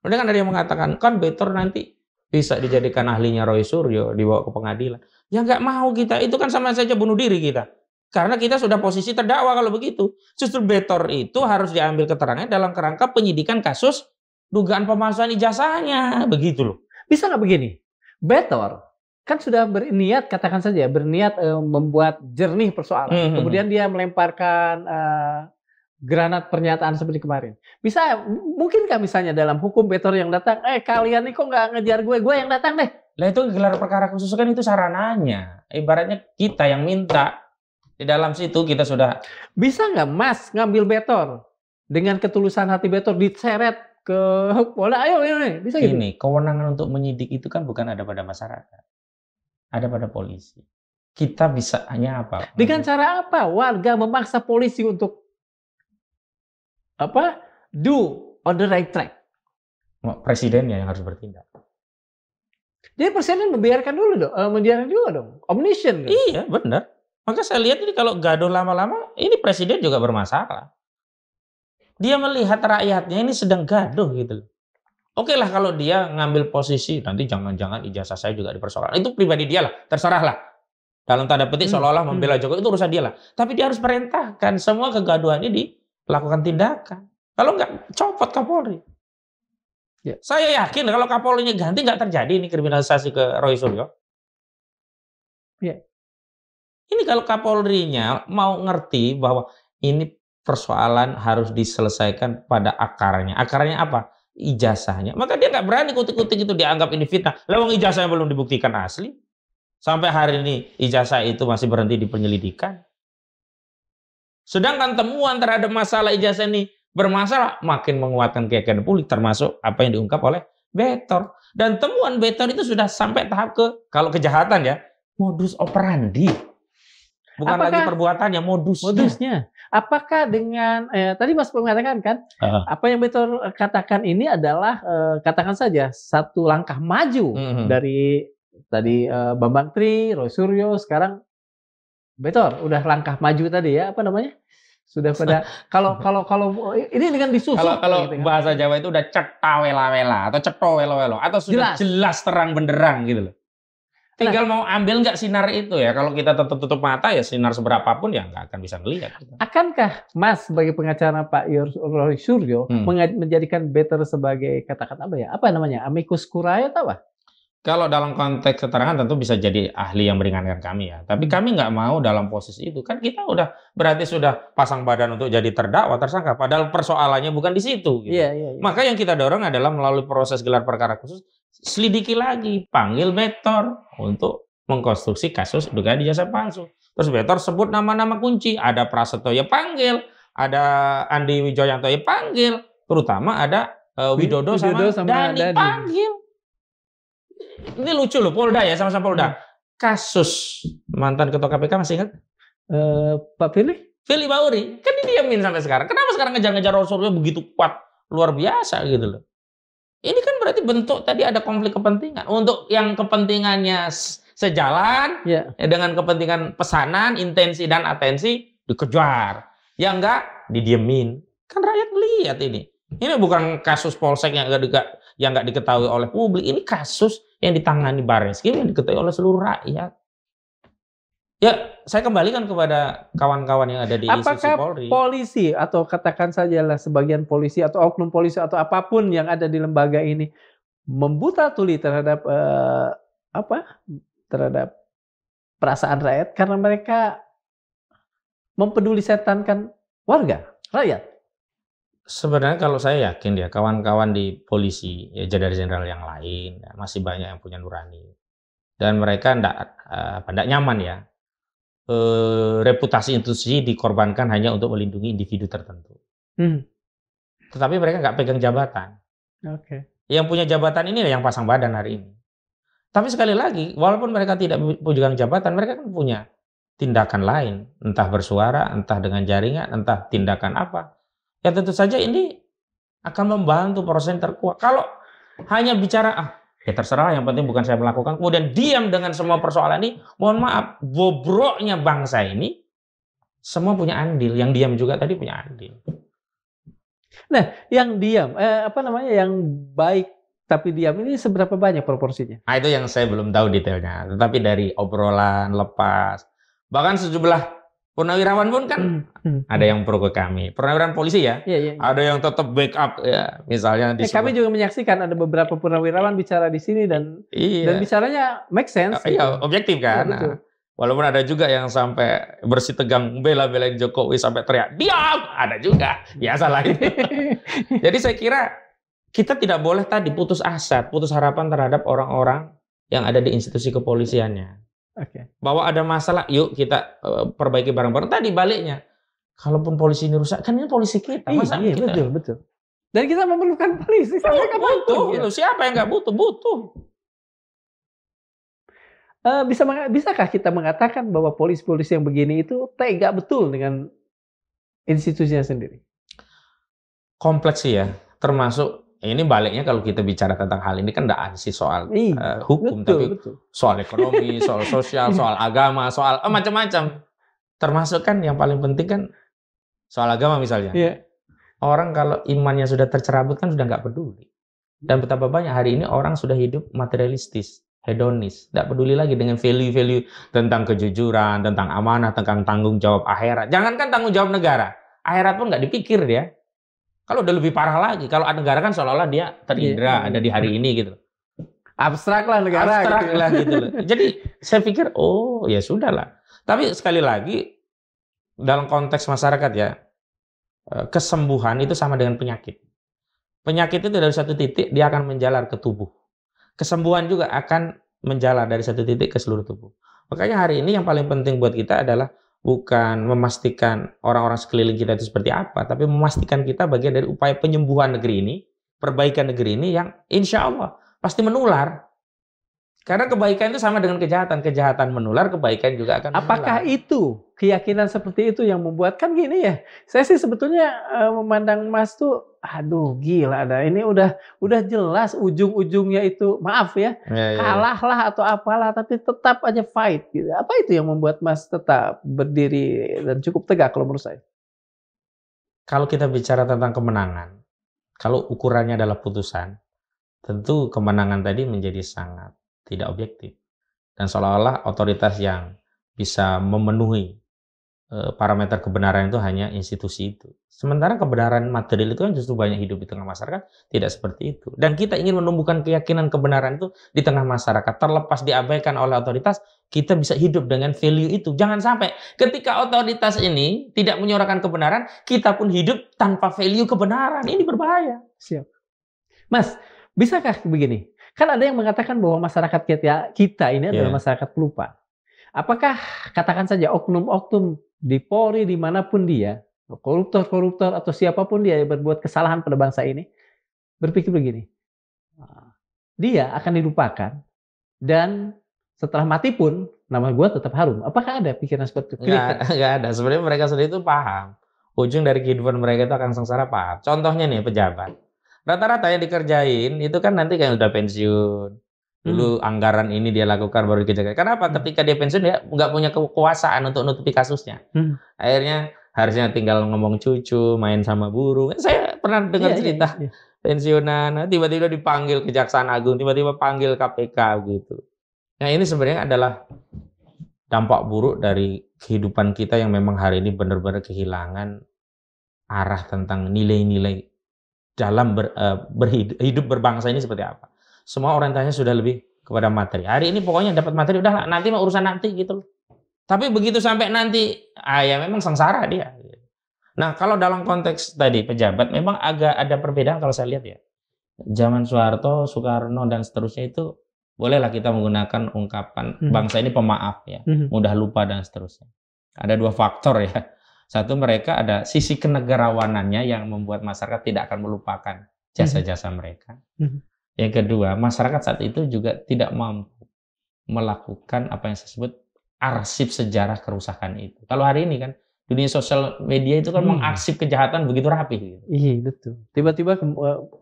Udah kan ada yang mengatakan, kan Betor nanti bisa dijadikan ahlinya Roy Suryo, dibawa ke pengadilan. Ya nggak mau kita, itu kan sama saja bunuh diri kita. Karena kita sudah posisi terdakwa kalau begitu. Justru Betor itu harus diambil keterangannya dalam kerangka penyidikan kasus dugaan pemalsuan ijazahnya. Begitu loh. Bisa nggak begini? Betor kan sudah berniat, katakan saja, berniat membuat jernih persoalan. Kemudian dia melemparkan granat pernyataan seperti kemarin. Bisa, mungkinkah misalnya dalam hukum Betor yang datang, kalian nih kok nggak ngejar gue yang datang deh. Lah itu gelar perkara khusus kan itu sarananya. Ibaratnya kita yang minta. Di dalam situ kita sudah. Bisa nggak Mas ngambil Betor? Dengan ketulusan hati Betor diseret ke Polda, ayo ini. Bisa gitu? Ini, kewenangan untuk menyidik itu kan bukan ada pada masyarakat. Ada pada polisi. Kita bisa hanya apa? Dengan cara apa? Warga memaksa polisi untuk do on the right track. Presidennya yang harus bertindak. Jadi presiden membiarkan juga dong. Omniscient. Iya, benar. Maka saya lihat ini kalau gaduh lama-lama, ini presiden juga bermasalah. Dia melihat rakyatnya ini sedang gaduh gitu loh. Oke lah kalau dia ngambil posisi, nanti jangan-jangan ijazah saya juga dipersoalkan. Itu pribadi dia lah, terserah lah. Dalam tanda petik seolah-olah membela Jokowi, itu urusan dia lah. Tapi dia harus perintahkan semua kegaduhan ini dilakukan tindakan. Kalau nggak, copot Kapolri. Ya. Saya yakin kalau Kapolrinya ganti nggak terjadi ini kriminalisasi ke Roy Suryo. Ya. Ini kalau Kapolrinya mau ngerti bahwa ini persoalan harus diselesaikan pada akarnya. Akarnya apa? Ijazahnya. Maka dia nggak berani kutik-kutik itu dianggap ini fitnah. Lewang ijazahnya belum dibuktikan asli. Sampai hari ini ijazah itu masih berhenti di penyelidikan. Sedangkan temuan terhadap masalah ijazah ini bermasalah, makin menguatkan keyakinan publik, termasuk apa yang diungkap oleh Betor. Dan temuan Betor itu sudah sampai tahap ke, kalau kejahatan ya, modus operandi. Bukan lagi perbuatannya, modusnya. Apakah dengan, tadi Mas mengatakan kan, apa yang Betor katakan ini adalah, katakan saja, satu langkah maju dari tadi Bambang Tri, Roy Suryo, sekarang Betor, udah langkah maju tadi ya, apa namanya? Sudah pada kalau ini dengan disusut kalau gitu kan? Bahasa Jawa itu udah cetawela-wela atau cetowelo-welo atau sudah jelas terang benderang gitu loh. Tinggal mau ambil nggak sinar itu ya. Kalau kita tutup mata ya sinar seberapapun ya nggak akan bisa melihat. Akankah Mas sebagai pengacara Pak Roy Suryo menjadikan Betor sebagai katakan apa ya? Apa namanya? Amicus curiae atau apa? Kalau dalam konteks keterangan tentu bisa jadi ahli yang meringankan kami ya. Tapi kami nggak mau dalam posisi itu. Kan kita berarti sudah pasang badan untuk jadi terdakwa, tersangka. Padahal persoalannya bukan di situ. Gitu. Iya. Maka yang kita dorong adalah melalui proses gelar perkara khusus, selidiki lagi, panggil Betor untuk mengkonstruksi kasus dugaan ijazah palsu. Terus Betor sebut nama-nama kunci. Ada Prasetyo ya panggil, ada Andi Wijoyanto ya panggil. Terutama ada Widodo sama Dhani panggil. Ini lucu loh, Polda ya, sama-sama Polda. Kasus mantan ketua KPK masih ingat? Pak Firly Bahuri. Kan didiamin sampai sekarang. Kenapa sekarang ngejar-ngejar Roy Suryo begitu kuat, luar biasa gitu loh. Ini kan berarti bentuk tadi ada konflik kepentingan. Untuk yang kepentingannya sejalan dengan kepentingan pesanan, intensi dan atensi dikejar. Yang enggak didiemin. Kan rakyat lihat ini. Ini bukan kasus polsek yang nggak diketahui oleh publik. Ini kasus yang ditangani Barreskrim yang diketahui oleh seluruh rakyat. Ya, saya kembalikan kepada kawan-kawan yang ada di institusi Polri. Apakah polisi atau katakan sajalah sebagian polisi atau oknum polisi atau apapun yang ada di lembaga ini membuta tuli terhadap terhadap perasaan rakyat karena mereka Mempeduli setankan warga, rakyat. Sebenarnya kalau saya yakin ya kawan-kawan di polisi, ya jenderal-jenderal yang lain ya, masih banyak yang punya nurani dan mereka ndak nyaman ya reputasi institusi dikorbankan hanya untuk melindungi individu tertentu. Hmm. Tetapi mereka nggak pegang jabatan. Oke. Yang punya jabatan ini yang pasang badan hari ini. Tapi sekali lagi, walaupun mereka tidak pegang jabatan, mereka kan punya tindakan lain, entah bersuara, entah dengan jaringan, entah tindakan apa. Ya tentu saja ini akan membantu proses yang terkuat. Kalau hanya bicara, ya terserah, yang penting bukan saya melakukan, kemudian diam dengan semua persoalan ini, mohon maaf, bobroknya bangsa ini, semua punya andil, yang diam juga tadi punya andil. Nah, yang diam, yang baik tapi diam ini seberapa banyak proporsinya? Nah itu yang saya belum tahu detailnya, tetapi dari obrolan, lepas, bahkan sejumlah purnawirawan pun kan ada yang pro ke kami. Purnawirawan polisi ya, Iya. ada yang tetap backup ya, misalnya kami juga menyaksikan ada beberapa purnawirawan bicara di sini dan bicaranya make sense. Iya, objektif kan. Iya, betul. Walaupun ada juga yang sampai bersih tegang bela-belain Jokowi sampai teriak, diam! Ada juga. Ya salah itu. Jadi saya kira kita tidak boleh tadi putus asa, putus harapan terhadap orang-orang yang ada di institusi kepolisiannya. Oke. Bahwa ada masalah, yuk kita perbaiki bareng-bareng. Tadi baliknya, kalaupun polisi ini rusak, kan ini polisi kita. Masa Iya, kita? Betul. Dan kita memerlukan polisi. Butuh. Siapa yang nggak butuh? Butuh. Bisakah kita mengatakan bahwa polisi-polisi yang begini itu tega betul dengan institusinya sendiri? Kompleks sih ya. Termasuk, ini baliknya kalau kita bicara tentang hal ini kan nggak ansih soal hukum, betul. Soal ekonomi, soal sosial, soal agama, soal macam-macam. Termasuk kan yang paling penting kan soal agama misalnya. Yeah. Orang kalau imannya sudah tercerabut kan sudah nggak peduli. Dan betapa banyak hari ini orang sudah hidup materialistis, hedonis, nggak peduli lagi dengan value-value tentang kejujuran, tentang amanah, tentang tanggung jawab akhirat. Jangankan tanggung jawab negara, akhirat pun nggak dipikir dia. Kalau udah lebih parah lagi, kalau negara kan seolah-olah dia terindra ada di hari ini gitu. Abstrak lah negara. Abstrak lah gitu loh. Jadi saya pikir, oh ya sudah lah. Tapi sekali lagi dalam konteks masyarakat ya, kesembuhan itu sama dengan penyakit. Penyakit itu dari satu titik dia akan menjalar ke tubuh. Kesembuhan juga akan menjalar dari satu titik ke seluruh tubuh. Makanya hari ini yang paling penting buat kita adalah bukan memastikan orang-orang sekeliling kita itu seperti apa, tapi memastikan kita bagian dari upaya penyembuhan negeri ini, perbaikan negeri ini yang insya Allah pasti menular. Karena kebaikan itu sama dengan kejahatan. Kejahatan menular, kebaikan juga akan menular. Apakah itu keyakinan seperti itu yang membuat kan gini ya? Saya sih sebetulnya memandang Mas tuh, aduh gila ada. Ini udah jelas ujung-ujungnya itu, maaf ya, kalah lah atau apalah, tapi tetap aja fight. Gitu. Apa itu yang membuat Mas tetap berdiri dan cukup tegak kalau menurut saya? Kalau kita bicara tentang kemenangan, kalau ukurannya adalah putusan, tentu kemenangan tadi menjadi sangat tidak objektif. Dan seolah-olah otoritas yang bisa memenuhi parameter kebenaran itu hanya institusi itu. Sementara kebenaran material itu kan justru banyak hidup di tengah masyarakat, tidak seperti itu. Dan kita ingin menumbuhkan keyakinan kebenaran itu di tengah masyarakat. Terlepas diabaikan oleh otoritas, kita bisa hidup dengan value itu. Jangan sampai ketika otoritas ini tidak menyuarakan kebenaran, kita pun hidup tanpa value kebenaran. Ini berbahaya. Siap. Mas, bisakah begini? Kan ada yang mengatakan bahwa masyarakat kita ini adalah masyarakat pelupa. Apakah katakan saja oknum-oknum di Polri dimanapun dia, koruptor atau siapapun dia yang berbuat kesalahan pada bangsa ini, berpikir begini, dia akan dilupakan dan setelah mati pun nama gue tetap harum. Apakah ada pikiran seperti itu? Nggak ada. Sebenarnya mereka sendiri itu paham. Ujung dari kehidupan mereka itu akan sengsara paham. Contohnya nih pejabat. Rata-rata yang dikerjain itu kan nanti kayak udah pensiun. Dulu anggaran ini dia lakukan baru dikerjakan. Kenapa? Ketika dia pensiun dia nggak punya kekuasaan untuk nutupi kasusnya. Akhirnya harusnya tinggal ngomong cucu, main sama burung. Saya pernah dengar cerita pensiunan, tiba-tiba dipanggil Kejaksaan Agung, tiba-tiba panggil KPK gitu. Nah ini sebenarnya adalah dampak buruk dari kehidupan kita yang memang hari ini benar-benar kehilangan arah tentang nilai-nilai dalam hidup berbangsa ini seperti apa. Semua orientasinya sudah lebih kepada materi. Hari ini pokoknya dapat materi, udah nanti mah urusan nanti gitu loh. Tapi begitu sampai nanti, ya memang sengsara dia. Nah, kalau dalam konteks tadi pejabat, memang agak ada perbedaan kalau saya lihat ya. Zaman Soeharto, Soekarno, dan seterusnya itu, bolehlah kita menggunakan ungkapan bangsa ini pemaaf ya, mudah lupa dan seterusnya. Ada dua faktor ya. Satu, mereka ada sisi kenegarawanannya yang membuat masyarakat tidak akan melupakan jasa-jasa mereka. Yang kedua, masyarakat saat itu juga tidak mampu melakukan apa yang saya sebut arsip sejarah kerusakan itu. Kalau hari ini kan, dunia sosial media itu kan mengarsip kejahatan begitu rapi. Gitu. Iya, betul. Tiba-tiba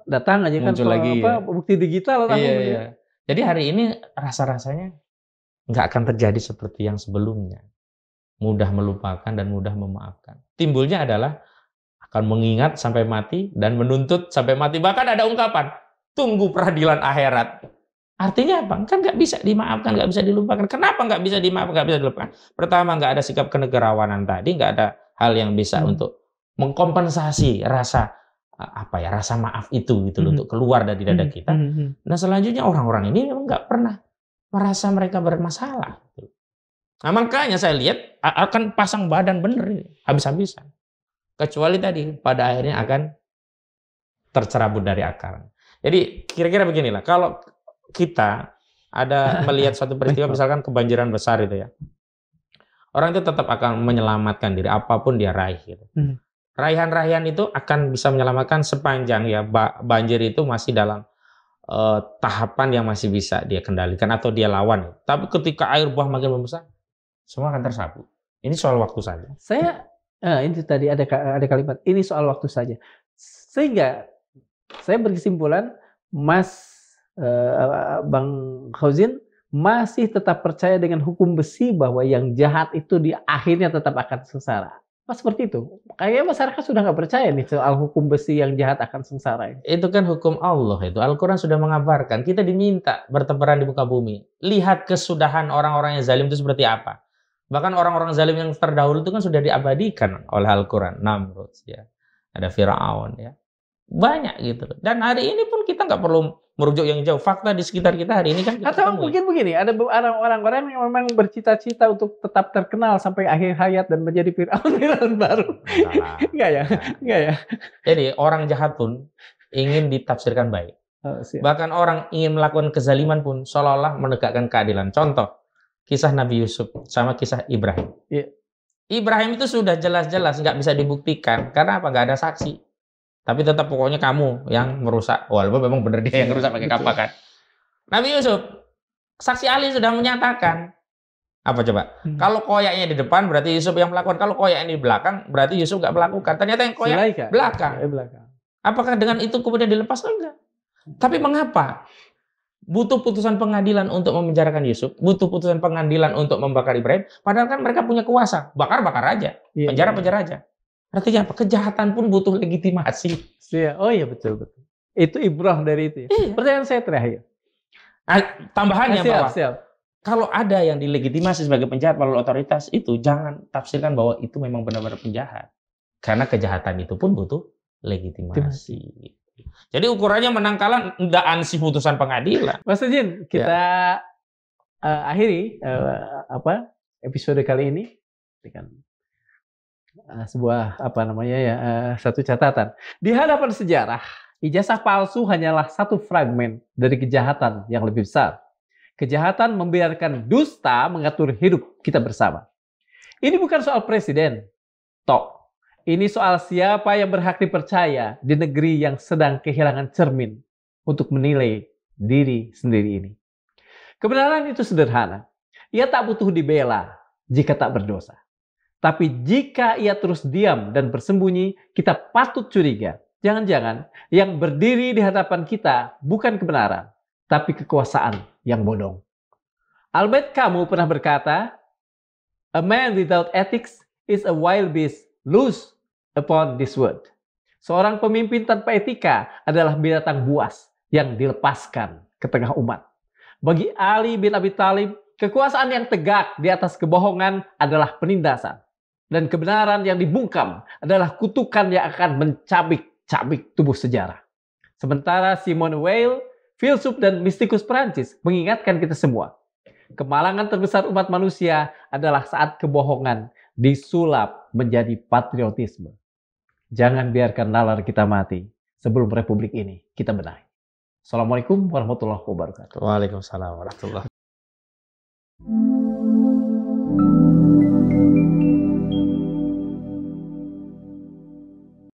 datang aja muncul kan lagi, bukti digital. Iya. Jadi hari ini rasa-rasanya nggak akan terjadi seperti yang sebelumnya. Mudah melupakan dan mudah memaafkan. Timbulnya adalah akan mengingat sampai mati dan menuntut sampai mati. Bahkan ada ungkapan, tunggu peradilan akhirat. Artinya apa? Kan nggak bisa dimaafkan, nggak bisa dilupakan. Kenapa nggak bisa dimaafkan, nggak bisa dilupakan? Pertama, nggak ada sikap kenegarawanan tadi, nggak ada hal yang bisa untuk mengkompensasi rasa rasa maaf itu gitu loh, untuk keluar dari dada kita. Nah, selanjutnya orang-orang ini memang nggak pernah merasa mereka bermasalah. Nah, makanya saya lihat akan pasang badan bener habis-habisan. Kecuali tadi pada akhirnya akan tercerabut dari akar. Jadi kira-kira beginilah, kalau kita ada melihat suatu peristiwa misalkan kebanjiran besar itu ya, orang itu tetap akan menyelamatkan diri apapun dia raih gitu. Raihan-raihan itu akan bisa menyelamatkan sepanjang ya banjir itu masih dalam tahapan yang masih bisa dia kendalikan atau dia lawan. Tapi ketika air bah makin membesar, semua akan tersapu. Ini soal waktu saja. Ini tadi ada kalimat, ini soal waktu saja. Sehingga saya berkesimpulan, Bang Fauzin masih tetap percaya dengan hukum besi bahwa yang jahat itu di akhirnya tetap akan sengsara. Seperti itu. Kayaknya masyarakat sudah nggak percaya nih soal hukum besi yang jahat akan sengsara. Itu kan hukum Allah itu. Al-Quran sudah mengabarkan. Kita diminta bertebaran di muka bumi. Lihat kesudahan orang-orang yang zalim itu seperti apa. Bahkan orang-orang zalim yang terdahulu itu kan sudah diabadikan oleh Al-Quran. Namrud, ya. Ada Fir'aun, ya. Banyak gitu. Dan hari ini pun kita nggak perlu merujuk yang jauh. Fakta di sekitar kita hari ini kan kita atau temui. Mungkin begini, ada orang-orang yang memang bercita-cita untuk tetap terkenal sampai akhir hayat dan menjadi Fir'aun baru. Enggak ya? Jadi orang jahat pun ingin ditafsirkan baik. Bahkan orang ingin melakukan kezaliman pun seolah-olah menegakkan keadilan. Contoh, kisah Nabi Yusuf sama kisah Ibrahim. Ibrahim itu sudah jelas-jelas nggak bisa dibuktikan. Karena apa? Nggak ada saksi. Tapi tetap pokoknya kamu yang merusak. Walaupun memang benar dia yang merusak pakai kapak kan. Nabi Yusuf, saksi ahli sudah menyatakan. Apa coba? Kalau koyaknya di depan berarti Yusuf yang melakukan. Kalau koyaknya di belakang berarti Yusuf nggak melakukan. Ternyata yang koyak belakang. Apakah dengan itu kemudian dilepas? Enggak. Tapi mengapa? Butuh putusan pengadilan untuk memenjarakan Yusuf. Butuh putusan pengadilan untuk membakar Ibrahim. Padahal kan mereka punya kuasa. Bakar-bakar aja. Penjara-penjara aja. Artinya apa? Kejahatan pun butuh legitimasi. Oh iya, betul. Itu ibrah dari itu. Pertanyaan saya terakhir. Tambahannya bahwa kalau ada yang dilegitimasi sebagai penjahat melalui otoritas itu, jangan tafsirkan bahwa itu memang benar-benar penjahat. Karena kejahatan itu pun butuh legitimasi. Jadi ukurannya menang kalah tidak ansih putusan pengadilan. Mas Ujin, kita akhiri episode kali ini dengan sebuah satu catatan. Di hadapan sejarah, ijazah palsu hanyalah satu fragmen dari kejahatan yang lebih besar. Kejahatan membiarkan dusta mengatur hidup kita bersama. Ini bukan soal presiden, ini soal siapa yang berhak dipercaya di negeri yang sedang kehilangan cermin untuk menilai diri sendiri ini. Kebenaran itu sederhana. Ia tak butuh dibela jika tak berdosa. Tapi jika ia terus diam dan bersembunyi, kita patut curiga. Jangan-jangan yang berdiri di hadapan kita bukan kebenaran, tapi kekuasaan yang bodong. Albert Camus pernah berkata, "A man without ethics is a wild beast loose upon this world." Seorang pemimpin tanpa etika adalah binatang buas yang dilepaskan ke tengah umat. Bagi Ali bin Abi Thalib, kekuasaan yang tegak di atas kebohongan adalah penindasan. Dan kebenaran yang dibungkam adalah kutukan yang akan mencabik-cabik tubuh sejarah. Sementara Simone Weil, filsuf dan mistikus Perancis, mengingatkan kita semua, Kemalangan terbesar umat manusia adalah saat kebohongan disulap menjadi patriotisme. Jangan biarkan nalar kita mati sebelum republik ini kita benahi. Assalamualaikum warahmatullahi wabarakatuh. Waalaikumsalam warahmatullahi wabarakatuh.